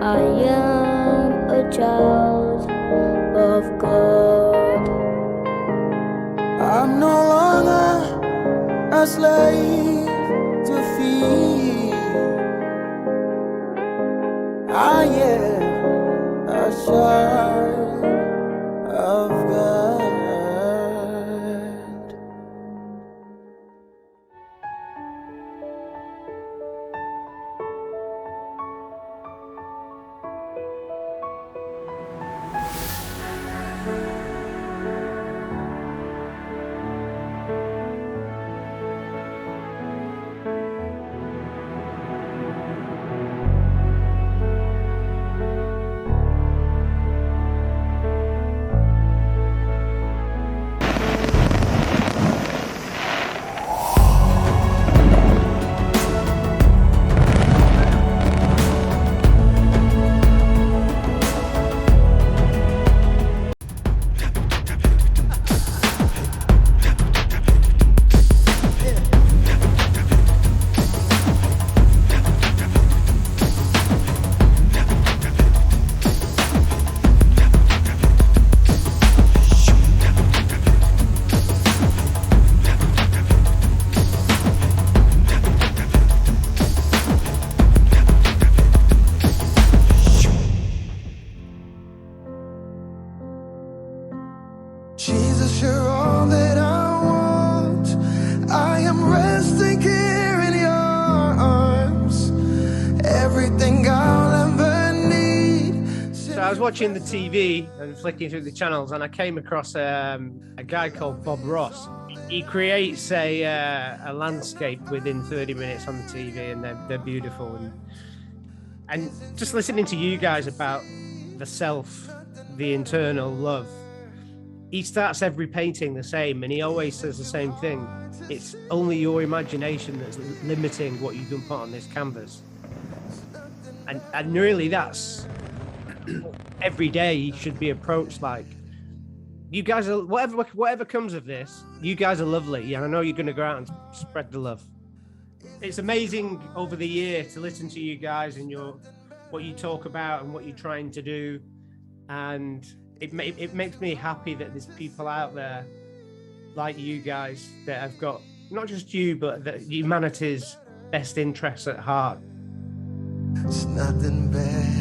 I am a child of God. I'm no longer a slave to fear. I am a child of God. was watching the TV and flicking through the channels, and I came across a guy called Bob Ross. He creates a landscape within 30 minutes on the TV, and they're beautiful. And just listening to you guys about the self, the internal love. He starts every painting the same, and he always says the same thing. It's only your imagination that's limiting what you can put on this canvas. And really, that's every day should be approached like, you guys are, whatever comes of this, you guys are lovely. And I know you're going to go out and spread the love. It's amazing over the year to listen to you guys and what you talk about and what you're trying to do. And it makes me happy that there's people out there like you guys that have got not just you, but that humanity's best interests at heart. It's nothing bad.